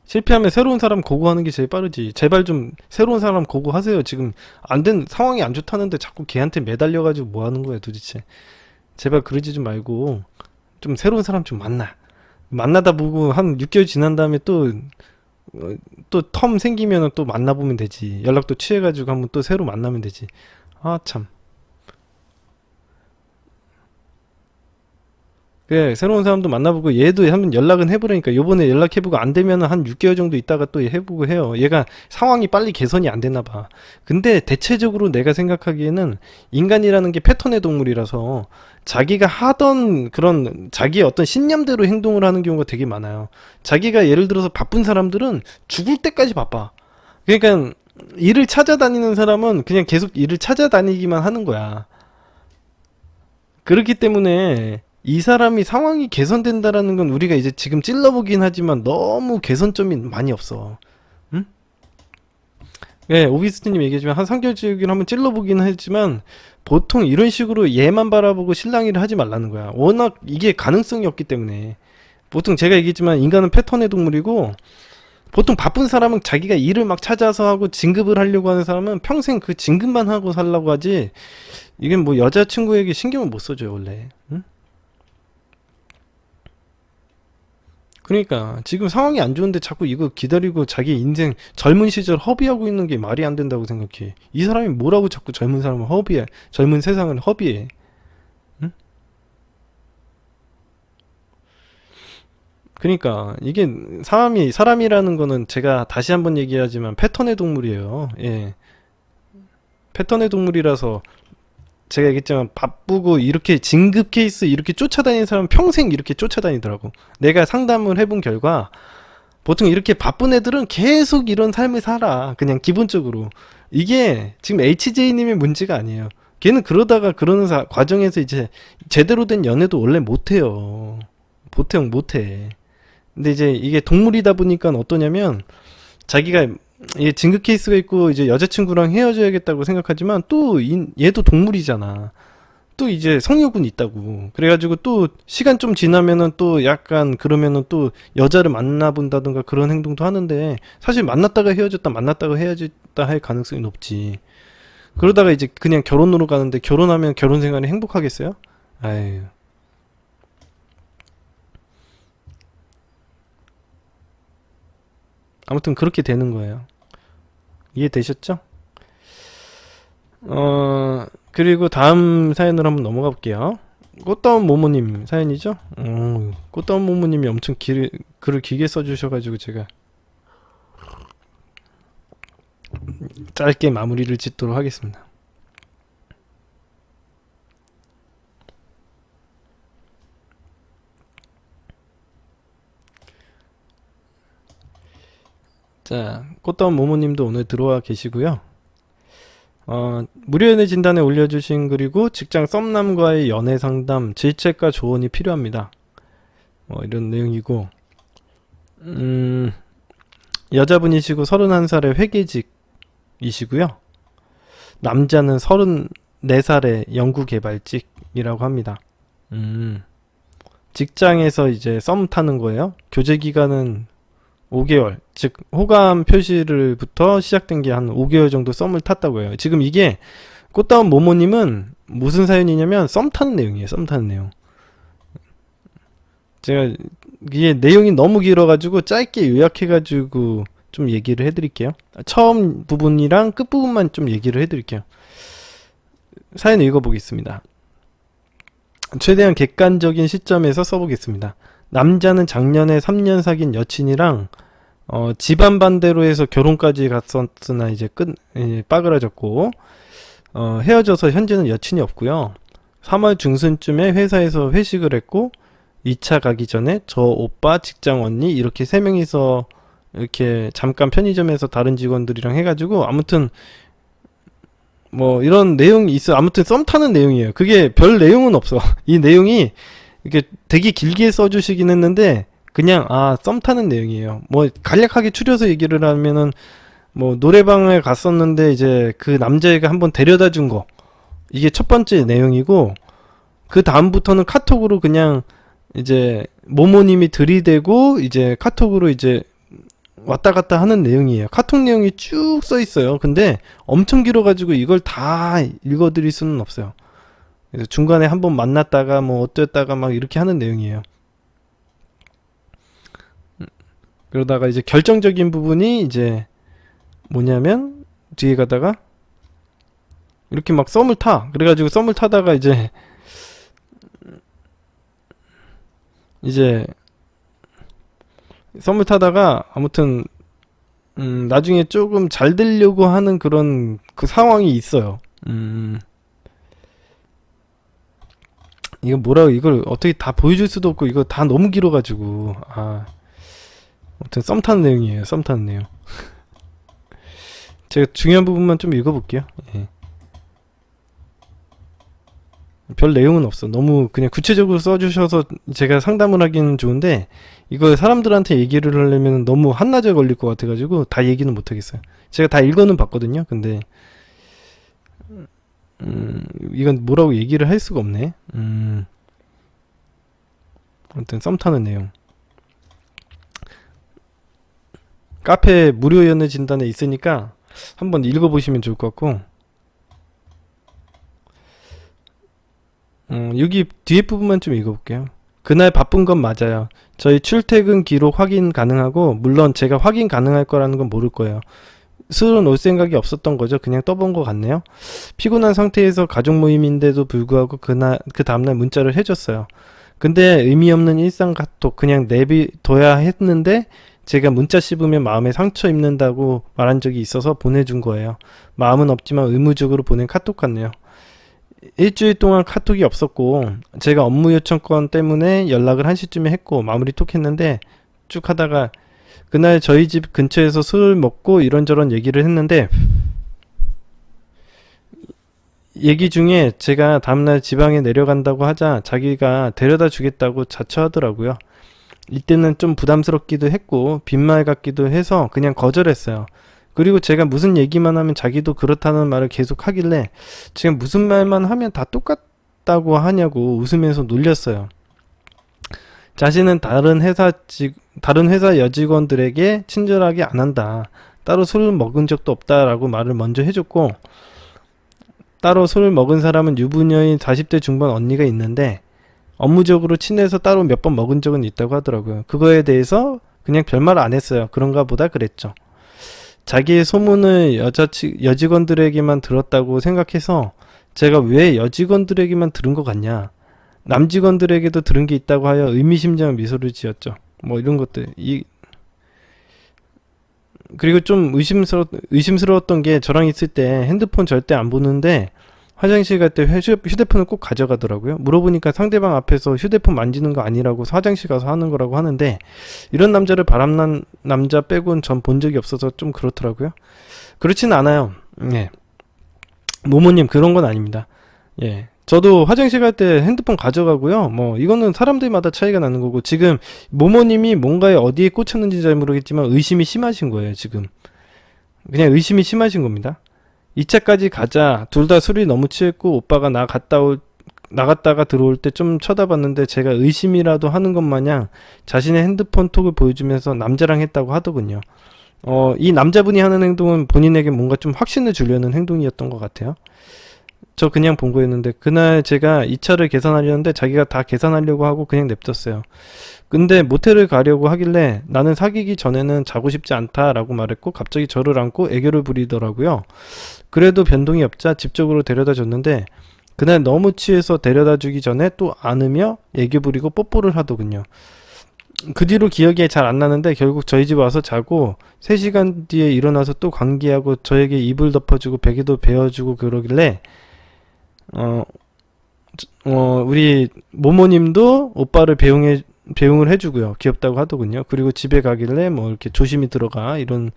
실패하면 새로운 사람 고고하는 게 제일 빠르지. 제발 좀 새로운 사람 고고하세요. 지금 상황이 안 좋다는데 자꾸 걔한테 매달려가지고 뭐 하는 거야 도대체. 제발 그러지 좀 말고 좀 새로운 사람 좀 만나다 보고 한 6개월 지난 다음에 또 텀 생기면은 또 만나보면 되지. 연락도 취해가지고 한번 또 새로 만나면 되지. 아 참. 그래, 새로운 사람도 만나보고 얘도 한번 연락은 해보라니까. 요번에 연락해보고 안 되면은 한 6개월 정도 있다가 또 해보고 해요. 얘가 상황이 빨리 개선이 안 됐나 봐. 근데 대체적으로 내가 생각하기에는 인간이라는 게 패턴의 동물이라서 자기가 하던 그런 자기의 어떤 신념대로 행동을 하는 경우가 되게 많아요. 자기가 예를 들어서 바쁜 사람들은 죽을 때까지 바빠. 그러니까 일을 찾아다니는 사람은 그냥 계속 일을 찾아다니기만 하는 거야. 그렇기 때문에 이 사람이 상황이 개선된다라는 건 우리가 이제 지금 찔러보긴 하지만 너무 개선점이 많이 없어. 응? 예, 오비스트님 얘기했지만 한 3개월 지기를 한번 찔러보긴 했지만 보통 이런 식으로 얘만 바라보고 실랑이를 하지 말라는 거야. 워낙 이게 가능성이 없기 때문에. 보통 제가 얘기했지만 인간은 패턴의 동물이고, 보통 바쁜 사람은 자기가 일을 막 찾아서 하고 진급을 하려고 하는 사람은 평생 그 진급만 하고 살라고 하지, 이게 뭐 여자친구에게 신경을 못 써줘요 원래. 응? 그러니까 지금 상황이 안 좋은데 자꾸 이거 기다리고 자기 인생 젊은 시절 허비하고 있는 게 말이 안 된다고 생각해. 이 사람이 뭐라고 자꾸 젊은 사람을 허비해. 젊은 세상을 허비해. 응? 그러니까 이게 사람이라는 거는 제가 다시 한번 얘기하지만 패턴의 동물이에요. 예. 패턴의 동물이라서 제가 얘기했지만 바쁘고 이렇게 진급 케이스 이렇게 쫓아다니는 사람은 평생 이렇게 쫓아다니더라고. 내가 상담을 해본 결과 보통 이렇게 바쁜 애들은 계속 이런 삶을 살아. 그냥 기본적으로. 이게 지금 HJ님의 문제가 아니에요. 걔는 그러다가 그러는 과정에서 이제 제대로 된 연애도 원래 못해요. 보통 못해. 근데 이제 이게 동물이다 보니까 어떠냐면 자기가 얘 징크 케이스가 있고 이제 여자친구랑 헤어져야겠다고 생각하지만 또 얘도 동물이잖아. 또 이제 성욕은 있다고. 그래가지고 또 시간 좀 지나면은 또 약간 그러면은 또 여자를 만나본다든가 그런 행동도 하는데 사실 만났다가 헤어졌다 만났다가 헤어졌다 할 가능성이 높지. 그러다가 이제 그냥 결혼으로 가는데 결혼하면 결혼 생활이 행복하겠어요? 아유. 아무튼 그렇게 되는 거예요. 이해되셨죠? 그리고 다음 사연으로 한번 넘어가 볼게요. 꽃다운 모모님 사연이죠? 꽃다운 모모님이 엄청 글을 길게 써주셔가지고 제가 짧게 마무리를 짓도록 하겠습니다. 자, 꽃다운 모모님도 오늘 들어와 계시고요. 무료 연애 진단에 올려주신 그리고 직장 썸남과의 연애 상담, 질책과 조언이 필요합니다. 이런 내용이고, 여자분이시고 31살의 회계직이시고요. 남자는 34살의 연구개발직이라고 합니다. 직장에서 이제 썸 타는 거예요. 교제 기간은 5개월, 즉 호감 표시를부터 시작된 게 한 5개월 정도 썸을 탔다고 해요. 지금 이게 꽃다운 모모님은 무슨 사연이냐면 썸 타는 내용이에요. 썸 타는 내용. 제가 이게 내용이 너무 길어가지고 짧게 요약해가지고 좀 얘기를 해드릴게요. 처음 부분이랑 끝 부분만 좀 얘기를 해드릴게요. 사연 읽어보겠습니다. 최대한 객관적인 시점에서 써보겠습니다. 남자는 작년에 3년 사귄 여친이랑 집안 반대로 해서 결혼까지 갔었으나 이제 빠그라졌고 헤어져서 현재는 여친이 없고요. 3월 중순쯤에 회사에서 회식을 했고 2차 가기 전에 저 오빠 직장 언니 이렇게 3명이서 이렇게 잠깐 편의점에서 다른 직원들이랑 해가지고 아무튼 뭐 이런 내용이 있어. 아무튼 썸 타는 내용이에요. 그게 별 내용은 없어. 이 내용이 이게 되게 길게 써주시긴 했는데 그냥 썸 타는 내용이에요. 뭐 간략하게 추려서 얘기를 하면은 뭐 노래방에 갔었는데 이제 그 남자애가 한번 데려다 준 거, 이게 첫 번째 내용이고, 그 다음부터는 카톡으로 그냥 이제 모모님이 들이대고 이제 카톡으로 이제 왔다 갔다 하는 내용이에요. 카톡 내용이 쭉 써 있어요. 근데 엄청 길어가지고 이걸 다 읽어드릴 수는 없어요. 그래서 중간에 한번 만났다가 뭐 어땠다가 막 이렇게 하는 내용이에요. 그러다가 이제 결정적인 부분이 이제 뭐냐면 뒤에 가다가 이렇게 막 썸을 타. 그래가지고 썸을 타다가 이제 썸을 타다가 아무튼 나중에 조금 잘 되려고 하는 그런 그 상황이 있어요. 이걸 어떻게 다 보여줄 수도 없고 이거 다 너무 길어가지고 아무튼 썸 타는 내용이에요. 썸 타는 내용. 제가 중요한 부분만 좀 읽어볼게요. 예. 별 내용은 없어. 너무 그냥 구체적으로 써주셔서 제가 상담을 하기는 좋은데 이걸 사람들한테 얘기를 하려면 너무 한나절 걸릴 것 같아가지고 다 얘기는 못하겠어요. 제가 다 읽어는 봤거든요. 근데 이건 뭐라고 얘기를 할 수가 없네. 아무튼 썸 타는 내용. 카페 무료 연애 진단에 있으니까 한번 읽어보시면 좋을 것 같고, 여기 뒤에 부분만 좀 읽어볼게요. 그날 바쁜 건 맞아요. 저희 출퇴근 기록 확인 가능하고 물론 제가 확인 가능할 거라는 건 모를 거예요. 술은 올 생각이 없었던 거죠. 그냥 떠본 것 같네요. 피곤한 상태에서 가족 모임인데도 불구하고 그 다음날 문자를 해줬어요. 근데 의미 없는 일상 카톡 그냥 내비둬야 했는데 제가 문자 씹으면 마음에 상처 입는다고 말한 적이 있어서 보내준 거예요. 마음은 없지만 의무적으로 보낸 카톡 같네요. 일주일 동안 카톡이 없었고 제가 업무 요청 건 때문에 연락을 1시쯤에 했고 마무리 톡 했는데 쭉 하다가 그날 저희 집 근처에서 술 먹고 이런저런 얘기를 했는데 얘기 중에 제가 다음날 지방에 내려간다고 하자 자기가 데려다 주겠다고 자처하더라고요. 이때는 좀 부담스럽기도 했고 빈말 같기도 해서 그냥 거절했어요. 그리고 제가 무슨 얘기만 하면 자기도 그렇다는 말을 계속 하길래 제가 무슨 말만 하면 다 똑같다고 하냐고 웃으면서 놀렸어요. 자신은 다른 회사 여직원들에게 친절하게 안 한다. 따로 술을 먹은 적도 없다라고 말을 먼저 해줬고, 따로 술을 먹은 사람은 유부녀인 40대 중반 언니가 있는데 업무적으로 친해서 따로 몇 번 먹은 적은 있다고 하더라고요. 그거에 대해서 그냥 별말 안 했어요. 그런가 보다 그랬죠. 자기의 소문을 여직원들에게만 들었다고 생각해서 제가 왜 여직원들에게만 들은 것 같냐, 남직원들에게도 들은 게 있다고 하여 의미심장한 미소를 지었죠. 뭐 이런 것들. 그리고 좀 의심스러웠던 게, 저랑 있을 때 핸드폰 절대 안 보는데 화장실 갈 때 휴대폰을 꼭 가져가더라고요. 물어보니까 상대방 앞에서 휴대폰 만지는 거 아니라고 화장실 가서 하는 거라고 하는데, 이런 남자를 바람난 남자 빼곤 전 본 적이 없어서 좀 그렇더라고요. 그렇진 않아요. 예. 모모님, 그런 건 아닙니다. 예. 저도 화장실 갈 때 핸드폰 가져가고요. 뭐 이거는 사람들마다 차이가 나는 거고, 지금 모모님이 뭔가에 어디에 꽂혔는지 잘 모르겠지만 의심이 심하신 거예요. 지금 그냥 의심이 심하신 겁니다. 2차까지 가자. 둘 다 술이 너무 취했고 오빠가 나갔다가 들어올 때 좀 쳐다봤는데 제가 의심이라도 하는 것 마냥 자신의 핸드폰 톡을 보여주면서 남자랑 했다고 하더군요. 이 남자분이 하는 행동은 본인에게 뭔가 좀 확신을 주려는 행동이었던 것 같아요. 저 그냥 본 거였는데, 그날 제가 2차를 계산하려는데 자기가 다 계산하려고 하고 그냥 냅뒀어요. 근데 모텔을 가려고 하길래 나는 사귀기 전에는 자고 싶지 않다라고 말했고, 갑자기 저를 안고 애교를 부리더라고요. 그래도 변동이 없자 집 쪽으로 데려다 줬는데, 그날 너무 취해서 데려다 주기 전에 또 안으며 애교 부리고 뽀뽀를 하더군요. 그 뒤로 기억이 잘 안 나는데 결국 저희 집 와서 자고 3시간 뒤에 일어나서 또 관계하고 저에게 이불 덮어주고 베개도 베어주고 그러길래 우리 모모님도 오빠를 배웅을 해주고요. 귀엽다고 하더군요. 그리고 집에 가길래 뭐 이렇게 조심히 들어가 이런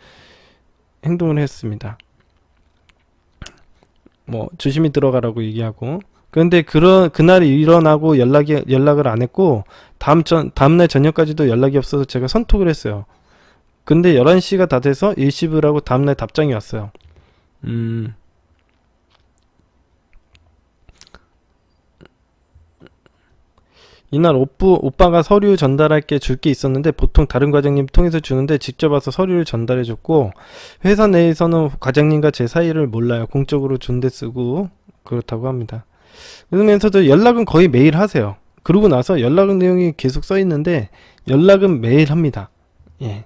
행동을 했습니다. 뭐 조심히 들어가라고 얘기하고. 그런데 그날 일어나고 연락을 안 했고, 다음날 저녁까지도 연락이 없어서 제가 선톡을 했어요. 근데 11시가 다 돼서 일시불 하고 다음날 답장이 왔어요. 이날 오빠가 서류 전달할 게 줄 게 있었는데 보통 다른 과장님 통해서 주는데 직접 와서 서류를 전달해줬고, 회사 내에서는 과장님과 제 사이를 몰라요. 공적으로 존대 쓰고 그렇다고 합니다. 그러면서도 연락은 거의 매일 하세요. 그러고 나서 연락 내용이 계속 써 있는데 연락은 매일 합니다. 예.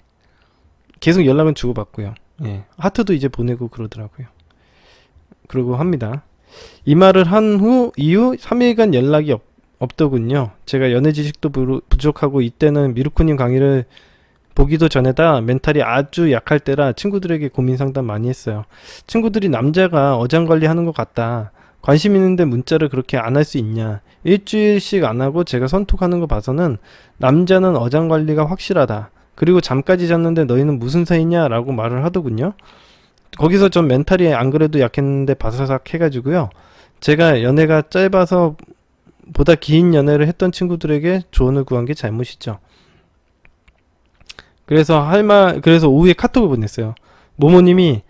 계속 연락은 주고받고요. 예. 하트도 이제 보내고 그러더라고요. 그러고 합니다. 이 말을 한 이후 3일간 연락이 없더군요. 제가 연애 지식도 부족하고 이때는 미루쿠님 강의를 보기도 전에다 멘탈이 아주 약할 때라 친구들에게 고민 상담 많이 했어요. 친구들이 남자가 어장관리하는 것 같다, 관심 있는데 문자를 그렇게 안 할 수 있냐, 일주일씩 안 하고 제가 선톡하는 거 봐서는 남자는 어장관리가 확실하다, 그리고 잠까지 잤는데 너희는 무슨 사이냐 라고 말을 하더군요. 거기서 전 멘탈이 안 그래도 약했는데 바사삭 해가지고요, 제가 연애가 짧아서 보다 긴 연애를 했던 친구들에게 조언을 구한 게 잘못이죠. 그래서 오후에 카톡을 보냈어요. 모모님이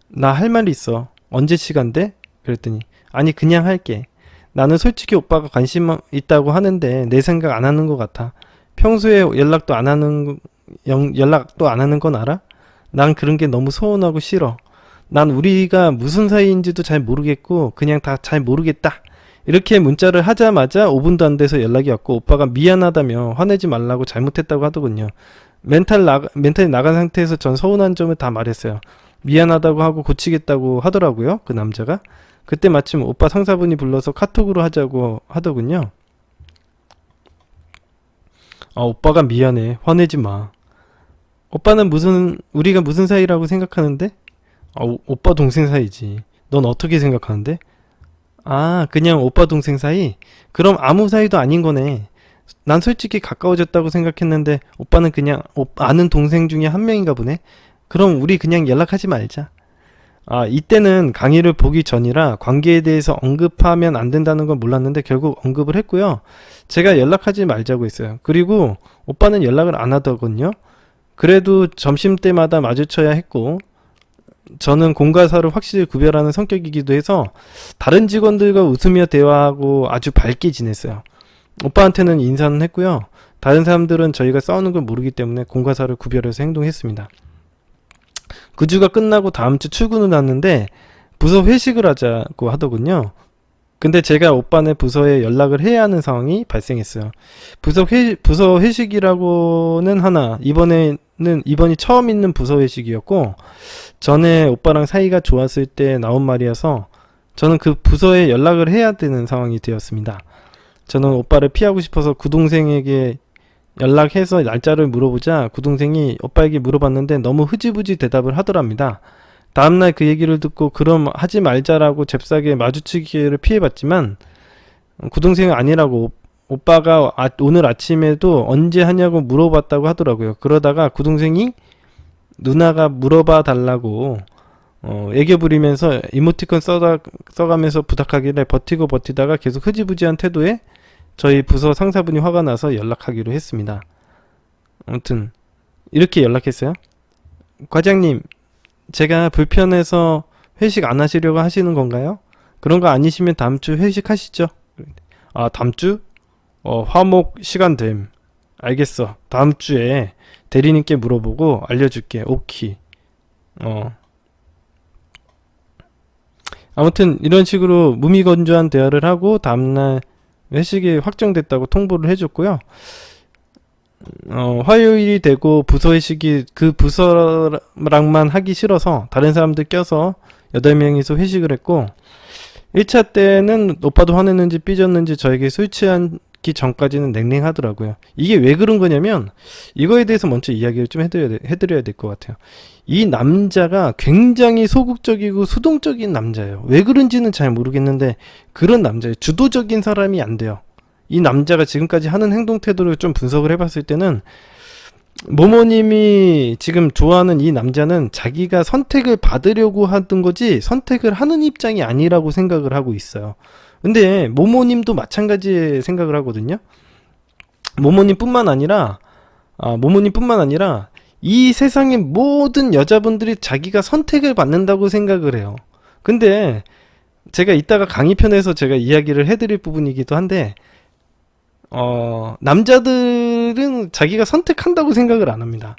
나 할 말이 있어. 언제 시간 돼? 그랬더니 아니 그냥 할게. 나는 솔직히 오빠가 관심 있다고 하는데 내 생각 안 하는 것 같아. 평소에 연락도 안 하는 건 알아? 난 그런 게 너무 서운하고 싫어. 난 우리가 무슨 사이인지도 잘 모르겠고 그냥 다 잘 모르겠다. 이렇게 문자를 하자마자 5분도 안 돼서 연락이 왔고, 오빠가 미안하다며 화내지 말라고 잘못했다고 하더군요. 멘탈이 나간 상태에서 전 서운한 점을 다 말했어요. 미안하다고 하고 고치겠다고 하더라고요, 그 남자가. 그때 마침 오빠 상사분이 불러서 카톡으로 하자고 하더군요. 오빠가 미안해, 화내지 마. 오빠는 우리가 무슨 사이라고 생각하는데? 오빠 동생 사이지. 넌 어떻게 생각하는데? 그냥 오빠 동생 사이? 그럼 아무 사이도 아닌 거네. 난 솔직히 가까워졌다고 생각했는데 오빠는 그냥 아는 동생 중에 한 명인가 보네. 그럼 우리 그냥 연락하지 말자. 이때는 강의를 보기 전이라 관계에 대해서 언급하면 안 된다는 건 몰랐는데 결국 언급을 했고요. 제가 연락하지 말자고 했어요. 그리고 오빠는 연락을 안 하더군요. 그래도 점심때마다 마주쳐야 했고, 저는 공과 사를 확실히 구별하는 성격이기도 해서 다른 직원들과 웃으며 대화하고 아주 밝게 지냈어요. 오빠한테는 인사는 했고요. 다른 사람들은 저희가 싸우는 걸 모르기 때문에 공과 사를 구별해서 행동했습니다. 그 주가 끝나고 다음 주 출근을 왔는데 부서 회식을 하자고 하더군요. 근데 제가 오빠네 부서에 연락을 해야 하는 상황이 발생했어요. 부서 회식이라고는 하나, 이번이 처음 있는 부서 회식이었고, 전에 오빠랑 사이가 좋았을 때 나온 말이어서, 저는 그 부서에 연락을 해야 되는 상황이 되었습니다. 저는 오빠를 피하고 싶어서 구동생에게 연락해서 날짜를 물어보자 구동생이 오빠에게 물어봤는데 너무 흐지부지 대답을 하더랍니다. 다음날 그 얘기를 듣고 그럼 하지 말자라고 잽싸게 마주치기를 피해봤지만 구동생은 아니라고 오빠가 오늘 아침에도 언제 하냐고 물어봤다고 하더라고요. 그러다가 구동생이 누나가 물어봐 달라고 애교 부리면서 이모티콘 써가면서 부탁하길래 버티고 버티다가 계속 흐지부지한 태도에 저희 부서 상사분이 화가 나서 연락하기로 했습니다. 아무튼 이렇게 연락했어요. 과장님, 제가 불편해서 회식 안 하시려고 하시는 건가요? 그런 거 아니시면 다음 주 회식 하시죠. 아, 다음 주? 화목 시간 됨. 알겠어. 다음 주에 대리님께 물어보고 알려줄게. 오케이. 아무튼 이런 식으로 무미건조한 대화를 하고 다음날 회식이 확정됐다고 통보를 해줬고요. 화요일이 되고 부서 회식이 그 부서랑만 하기 싫어서 다른 사람들 껴서 8명이서 회식을 했고 1차 때는 오빠도 화냈는지 삐졌는지 저에게 술 취하기 전까지는 냉랭하더라고요. 이게 왜 그런 거냐면 이거에 대해서 먼저 이야기를 좀 해드려야 될 것 같아요. 이 남자가 굉장히 소극적이고 수동적인 남자예요. 왜 그런지는 잘 모르겠는데 그런 남자예요. 주도적인 사람이 안 돼요. 이 남자가 지금까지 하는 행동 태도를 좀 분석을 해봤을 때는 모모님이 지금 좋아하는 이 남자는 자기가 선택을 받으려고 하던 거지 선택을 하는 입장이 아니라고 생각을 하고 있어요. 근데 모모님도 마찬가지의 생각을 하거든요. 모모님뿐만 아니라 이 세상의 모든 여자분들이 자기가 선택을 받는다고 생각을 해요. 근데 제가 이따가 강의편에서 제가 이야기를 해드릴 부분이기도 한데 남자들은 자기가 선택한다고 생각을 안 합니다.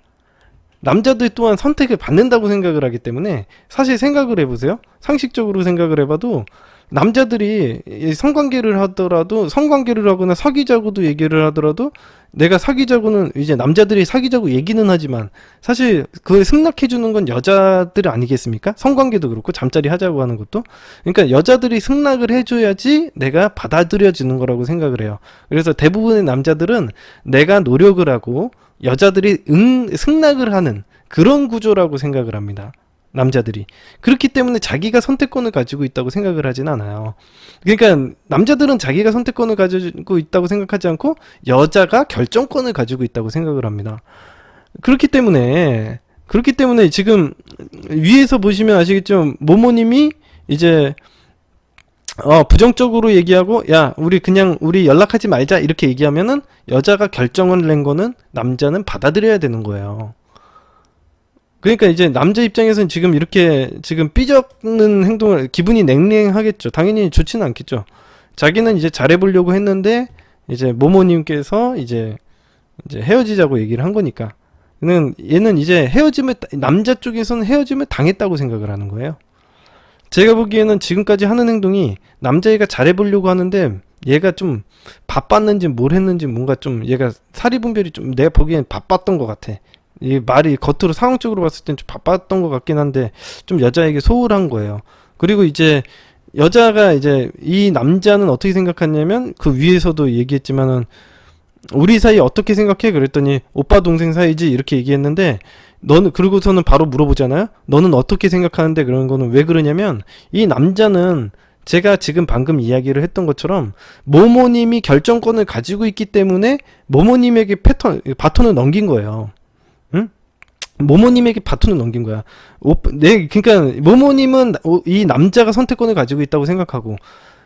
남자들 또한 선택을 받는다고 생각을 하기 때문에 사실 생각을 해보세요. 상식적으로 생각을 해봐도 남자들이 성관계를 하거나 사귀자고도 얘기를 하더라도 내가 사귀자고는 이제 남자들이 사귀자고 얘기는 하지만 사실 그걸 승낙해주는 건 여자들 아니겠습니까? 성관계도 그렇고 잠자리 하자고 하는 것도. 그러니까 여자들이 승낙을 해줘야지 내가 받아들여지는 거라고 생각을 해요. 그래서 대부분의 남자들은 내가 노력을 하고 여자들이 승낙을 하는 그런 구조라고 생각을 합니다. 남자들이. 그렇기 때문에 자기가 선택권을 가지고 있다고 생각을 하진 않아요. 그러니까 남자들은 자기가 선택권을 가지고 있다고 생각하지 않고 여자가 결정권을 가지고 있다고 생각을 합니다. 그렇기 때문에 지금 위에서 보시면 아시겠죠? 모모님이 이제 부정적으로 얘기하고 야 우리 연락하지 말자 이렇게 얘기하면은 여자가 결정을 낸 거는 남자는 받아들여야 되는 거예요. 그러니까 이제 남자 입장에서는 지금 이렇게 지금 삐적는 행동을 기분이 냉랭하겠죠. 당연히 좋지는 않겠죠. 자기는 이제 잘해보려고 했는데 이제 모모님께서 이제 헤어지자고 얘기를 한 거니까 얘는 이제 남자 쪽에서는 헤어짐을 당했다고 생각을 하는 거예요. 제가 보기에는 지금까지 하는 행동이 남자애가 잘해보려고 하는데 얘가 좀 바빴는지 뭘 했는지 뭔가 좀 얘가 사리분별이 좀 내가 보기엔 바빴던 것 같아. 이 말이 겉으로 상황적으로 봤을 땐 좀 바빴던 것 같긴 한데 좀 여자에게 소홀한 거예요. 그리고 이제 여자가 이제 이 남자는 어떻게 생각하냐면 그 위에서도 얘기했지만은 우리 사이 어떻게 생각해? 그랬더니 오빠 동생 사이지 이렇게 얘기했는데 너는 그러고서는 바로 물어보잖아요. 너는 어떻게 생각하는데 그런 거는 왜 그러냐면 이 남자는 제가 지금 방금 이야기를 했던 것처럼 모모님이 결정권을 가지고 있기 때문에 모모님에게 바톤을 넘긴 거예요. 응? 모모님에게 바톤을 넘긴 거야. 그러니까 모모님은 이 남자가 선택권을 가지고 있다고 생각하고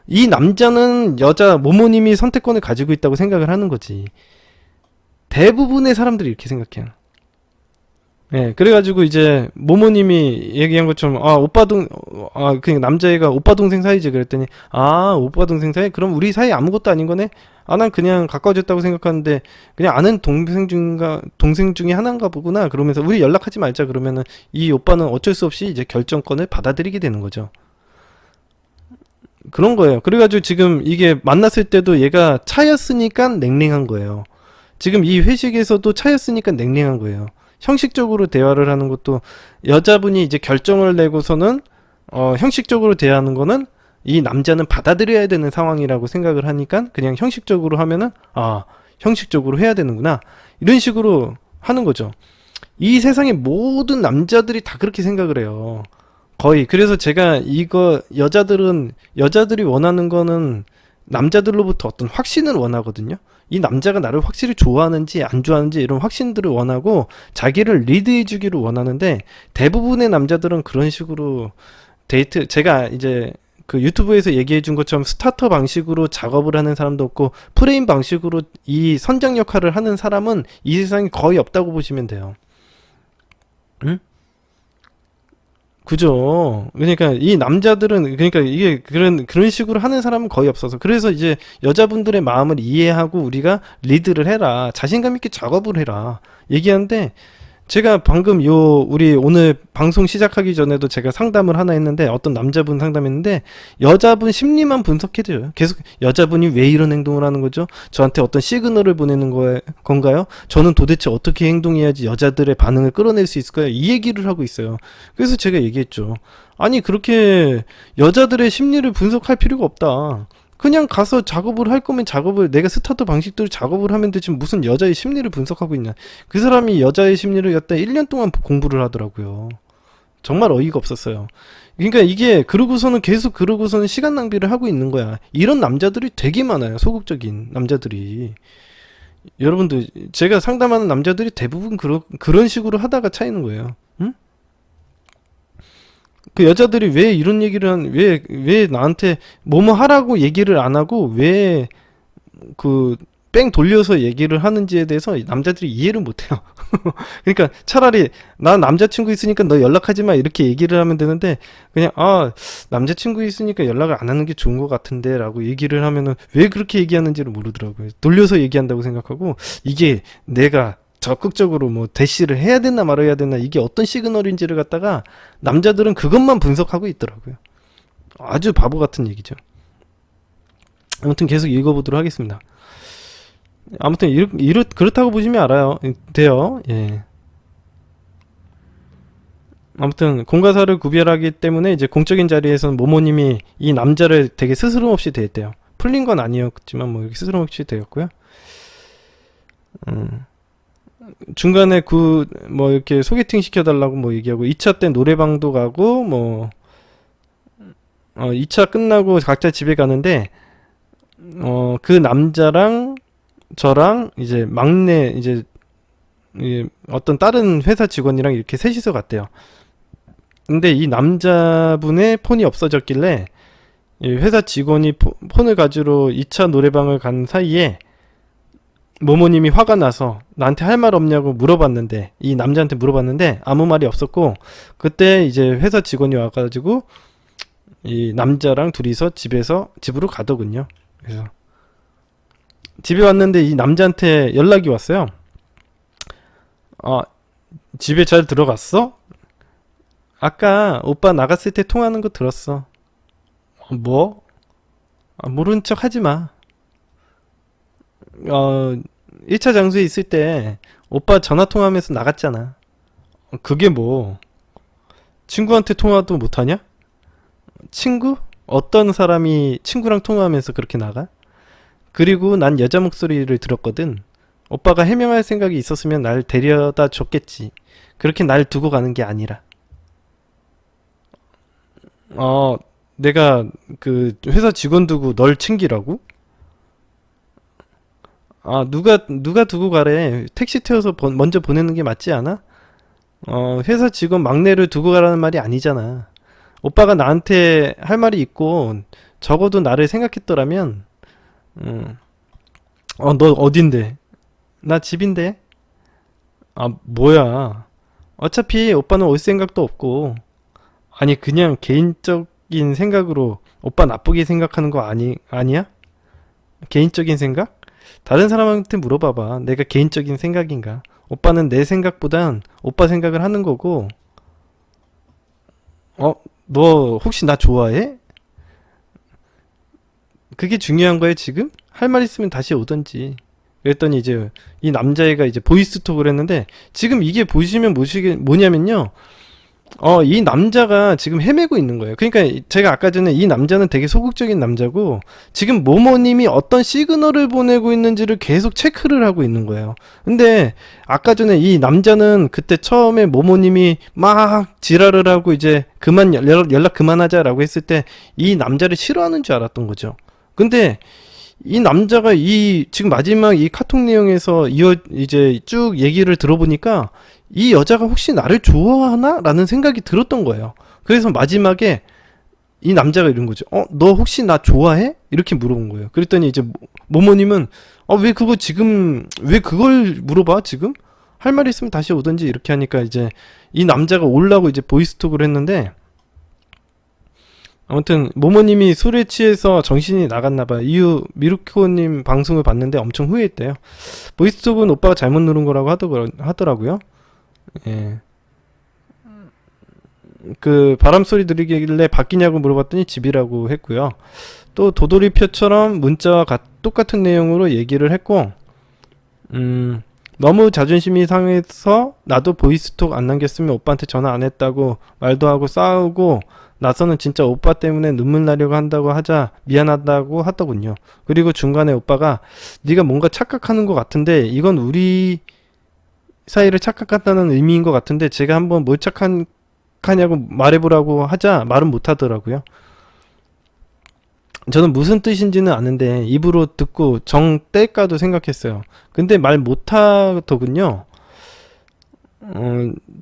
이 남자는 모모님이 선택권을 가지고 있다고 생각을 하는 거지. 대부분의 사람들이 이렇게 생각해요. 예, 그래가지고 이제 모모님이 얘기한 것처럼 그냥 남자애가 오빠 동생 사이지 그랬더니 오빠 동생 사이? 그럼 우리 사이 아무것도 아닌 거네? 난 그냥 가까워졌다고 생각하는데 그냥 아는 동생 중에 하나인가 보구나. 그러면서 우리 연락하지 말자 그러면은 이 오빠는 어쩔 수 없이 이제 결정권을 받아들이게 되는 거죠. 그런 거예요. 그래가지고 지금 이게 만났을 때도 얘가 차였으니까 냉랭한 거예요. 지금 이 회식에서도 차였으니까 냉랭한 거예요. 형식적으로 대화를 하는 것도 여자분이 이제 결정을 내고서는 형식적으로 대화하는 거는 이 남자는 받아들여야 되는 상황이라고 생각을 하니까 그냥 형식적으로 하면은 형식적으로 해야 되는구나 이런 식으로 하는 거죠. 이 세상의 모든 남자들이 다 그렇게 생각을 해요. 거의. 그래서 제가 이거 여자들이 원하는 거는 남자들로부터 어떤 확신을 원하거든요. 이 남자가 나를 확실히 좋아하는지 안 좋아하는지 이런 확신들을 원하고 자기를 리드해 주기를 원하는데 대부분의 남자들은 그런 식으로 제가 이제 그 유튜브에서 얘기해 준 것처럼 스타터 방식으로 작업을 하는 사람도 없고 프레임 방식으로 이 선장 역할을 하는 사람은 이 세상에 거의 없다고 보시면 돼요. 응? 그죠. 그러니까 이 남자들은 그러니까 이게 그런 식으로 하는 사람은 거의 없어서 그래서 이제 여자분들의 마음을 이해하고 우리가 리드를 해라. 자신감 있게 작업을 해라. 얘기하는데 제가 방금 우리 오늘 방송 시작하기 전에도 제가 상담을 하나 했는데 어떤 남자분 상담했는데 여자분 심리만 분석해줘요. 계속 여자분이 왜 이런 행동을 하는 거죠? 저한테 어떤 시그널을 보내는 건가요? 저는 도대체 어떻게 행동해야지 여자들의 반응을 끌어낼 수 있을까요? 이 얘기를 하고 있어요. 그래서 제가 얘기했죠. 아니 그렇게 여자들의 심리를 분석할 필요가 없다. 그냥 가서 작업을 할 거면 내가 스타터 방식대로 작업을 하면 되지 무슨 여자의 심리를 분석하고 있냐. 그 사람이 여자의 심리를 갖다 1년 동안 공부를 하더라고요. 정말 어이가 없었어요. 그러니까 이게 그러고서는 시간 낭비를 하고 있는 거야. 이런 남자들이 되게 많아요. 소극적인 남자들이. 여러분들 제가 상담하는 남자들이 대부분 그런 식으로 하다가 차이는 거예요. 응? 그 여자들이 왜 이런 왜 나한테 뭐뭐 하라고 얘기를 안 하고 왜 그 뺑 돌려서 얘기를 하는지에 대해서 남자들이 이해를 못 해요. 그러니까 차라리 나 남자친구 있으니까 너 연락하지 마 이렇게 얘기를 하면 되는데 그냥 남자친구 있으니까 연락을 안 하는 게 좋은 것 같은데 라고 얘기를 하면은 왜 그렇게 얘기하는지를 모르더라고요. 돌려서 얘기한다고 생각하고 이게 내가 적극적으로 뭐 대시를 해야 되나 말아야 되나 이게 어떤 시그널인지를 갖다가 남자들은 그것만 분석하고 있더라고요. 아주 바보 같은 얘기죠. 아무튼 계속 읽어보도록 하겠습니다. 아무튼 그렇다고 보시면 돼요. 예. 아무튼 공과사를 구별하기 때문에 이제 공적인 자리에서는 모모님이 이 남자를 되게 스스럼 없이 대했대요. 풀린 건 아니었지만 뭐 이렇게 스스럼 없이 대했고요. 중간에 뭐 이렇게 소개팅 시켜달라고 뭐 얘기하고 2차 때 노래방도 가고 뭐 2차 끝나고 각자 집에 가는데 그 남자랑 저랑 이제 막내 이제 어떤 다른 회사 직원이랑 이렇게 셋이서 갔대요. 근데 이 남자분의 폰이 없어졌길래 이 회사 직원이 폰을 가지러 2차 노래방을 간 사이에 모모님이 화가 나서 나한테 할 말 없냐고 물어봤는데 이 남자한테 물어봤는데 아무 말이 없었고 그때 이제 회사 직원이 와가지고 이 남자랑 둘이서 집으로 가더군요. 그래서 집에 왔는데 이 남자한테 연락이 왔어요. 집에 잘 들어갔어? 아까 오빠 나갔을 때 통화하는 거 들었어. 뭐? 모른 척 하지 마. 1차 장소에 있을 때 오빠 전화 통화하면서 나갔잖아. 그게 뭐? 친구한테 통화도 못하냐? 친구? 어떤 사람이 친구랑 통화하면서 그렇게 나가? 그리고 난 여자 목소리를 들었거든. 오빠가 해명할 생각이 있었으면 날 데려다 줬겠지. 그렇게 날 두고 가는 게 아니라. 내가 그 회사 직원 두고 널 챙기라고? 누가 두고 가래. 택시 태워서 먼저 보내는 게 맞지 않아? 회사 직원 막내를 두고 가라는 말이 아니잖아. 오빠가 나한테 할 말이 있고 적어도 나를 생각했더라면 너 어딘데? 나 집인데? 뭐야? 어차피 오빠는 올 생각도 없고, 아니, 그냥 개인적인 생각으로 오빠 나쁘게 생각하는 거 아니야? 개인적인 생각? 다른 사람한테 물어봐봐. 내가 개인적인 생각인가? 오빠는 내 생각보단 오빠 생각을 하는 거고, 어, 너 혹시 나 좋아해? 그게 중요한 거야, 지금? 할 말 있으면 다시 오던지. 그랬더니 이제 이 남자애가 이제 보이스톡을 했는데, 지금 이게 보시면 뭐냐면요. 이 남자가 지금 헤매고 있는 거예요. 그러니까 제가 아까 전에 이 남자는 되게 소극적인 남자고 지금 모모님이 어떤 시그널을 보내고 있는지를 계속 체크를 하고 있는 거예요. 근데 아까 전에 이 남자는 그때 처음에 모모님이 막 지랄을 하고 이제 그만 연락 그만하자라고 했을 때 이 남자를 싫어하는 줄 알았던 거죠. 근데 이 남자가 이 지금 마지막 이 카톡 내용에서 이제 쭉 얘기를 들어보니까 이 여자가 혹시 나를 좋아하나? 라는 생각이 들었던 거예요. 그래서 마지막에 이 남자가 이런 거죠. 너 혹시 나 좋아해? 이렇게 물어본 거예요. 그랬더니 이제 모모님은 왜 그걸 물어봐, 지금? 할 말 있으면 다시 오든지 이렇게 하니까 이제 이 남자가 올라고 이제 보이스톡을 했는데 아무튼 모모님이 술에 취해서 정신이 나갔나봐요. 이후 미루코님 방송을 봤는데 엄청 후회했대요. 보이스톡은 오빠가 잘못 누른 거라고 하더라고요. 예. 그 바람 소리 들리길래 바뀌냐고 물어봤더니 집이라고 했고요. 또 도돌이표처럼 문자와 똑같은 내용으로 얘기를 했고, 너무 자존심이 상해서 나도 보이스톡 안 남겼으면 오빠한테 전화 안 했다고 말도 하고 싸우고 나서는 진짜 오빠 때문에 눈물 나려고 한다고 하자 미안하다고 하더군요. 그리고 중간에 오빠가 네가 뭔가 착각하는 것 같은데 이건 우리 사이를 착각한다는 의미인 것 같은데 제가 한번 뭘 착각하냐고 말해보라고 하자 말은 못하더라고요. 저는 무슨 뜻인지는 아는데 입으로 듣고 정 뗄까도 생각했어요. 근데 말 못하더군요.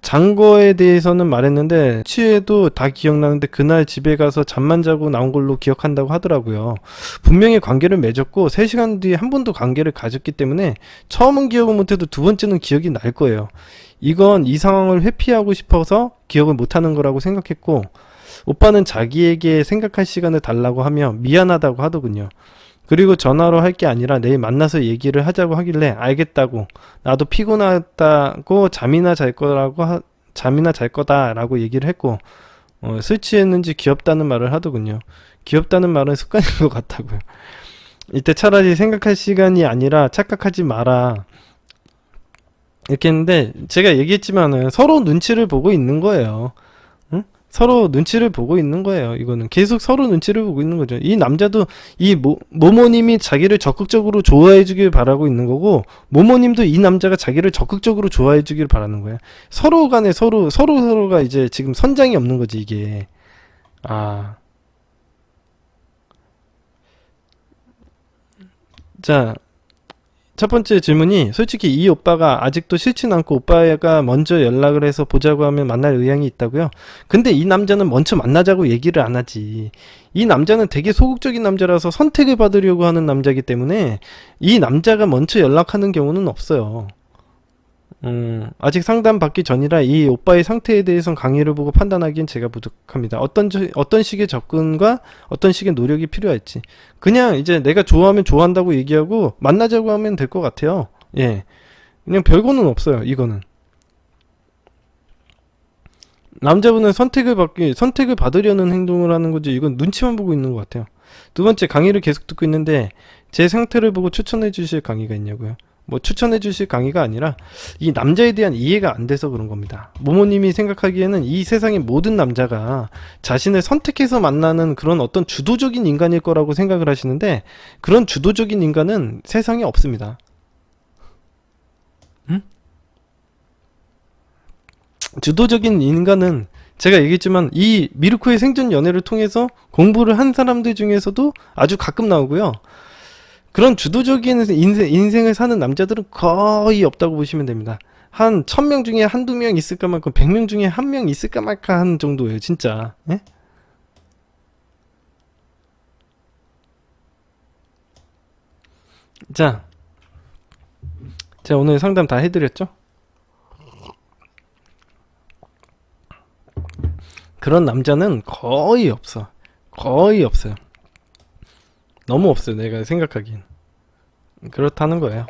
잔 거에 대해서는 말했는데 취해도 다 기억나는데 그날 집에 가서 잠만 자고 나온 걸로 기억한다고 하더라고요. 분명히 관계를 맺었고 3시간 뒤에 한 번 더 관계를 가졌기 때문에 처음은 기억을 못해도 두 번째는 기억이 날 거예요. 이건 이 상황을 회피하고 싶어서 기억을 못하는 거라고 생각했고 오빠는 자기에게 생각할 시간을 달라고 하며 미안하다고 하더군요. 그리고 전화로 할 게 아니라 내일 만나서 얘기를 하자고 하길래 알겠다고 나도 피곤하다고 잠이나 잘 거다라고 얘기를 했고 술 취했는지 귀엽다는 말을 하더군요. 귀엽다는 말은 습관인 것 같다고요. 이때 차라리 생각할 시간이 아니라 착각하지 마라 이렇게 했는데 제가 얘기했지만은 서로 눈치를 보고 있는 거예요. 서로 눈치를 보고 있는 거예요. 이거는 계속 서로 눈치를 보고 있는 거죠. 이 남자도 이 모모님이 자기를 적극적으로 좋아해 주길 바라고 있는 거고 모모님도 이 남자가 자기를 적극적으로 좋아해 주길 바라는 거예요. 서로 간에 서로가 이제 지금 선장이 없는 거지 이게. 아. 자, 첫 번째 질문이 솔직히 이 오빠가 아직도 싫진 않고 오빠가 먼저 연락을 해서 보자고 하면 만날 의향이 있다고요? 근데 이 남자는 먼저 만나자고 얘기를 안 하지. 이 남자는 되게 소극적인 남자라서 선택을 받으려고 하는 남자이기 때문에 이 남자가 먼저 연락하는 경우는 없어요. 아직 상담 받기 전이라 이 오빠의 상태에 대해선 강의를 보고 판단하기엔 제가 부족합니다. 어떤 식의 접근과 어떤 식의 노력이 필요할지. 그냥 이제 내가 좋아하면 좋아한다고 얘기하고 만나자고 하면 될 것 같아요. 예. 그냥 별거는 없어요, 이거는. 남자분은 선택을 받으려는 행동을 하는 거지, 이건 눈치만 보고 있는 것 같아요. 두 번째, 강의를 계속 듣고 있는데, 제 상태를 보고 추천해 주실 강의가 있냐고요? 뭐 추천해 주실 강의가 아니라 이 남자에 대한 이해가 안 돼서 그런 겁니다. 모모님이 생각하기에는 이 세상의 모든 남자가 자신을 선택해서 만나는 그런 어떤 주도적인 인간일 거라고 생각을 하시는데 그런 주도적인 인간은 세상에 없습니다. 음? 주도적인 인간은 제가 얘기했지만 이 미르코의 생존 연애를 통해서 공부를 한 사람들 중에서도 아주 가끔 나오고요. 그런 주도적인 인생을 사는 남자들은 거의 없다고 보시면 됩니다. 한 1000명 중에 한두 명 있을까 말까 100명 중에 한 명 있을까 말까 한 정도예요, 진짜. 예? 자, 제가 오늘 상담 다 해드렸죠? 그런 남자는 거의 없어. 거의 없어요. 너무 없어요. 내가 생각하기엔. 그렇다는 거예요.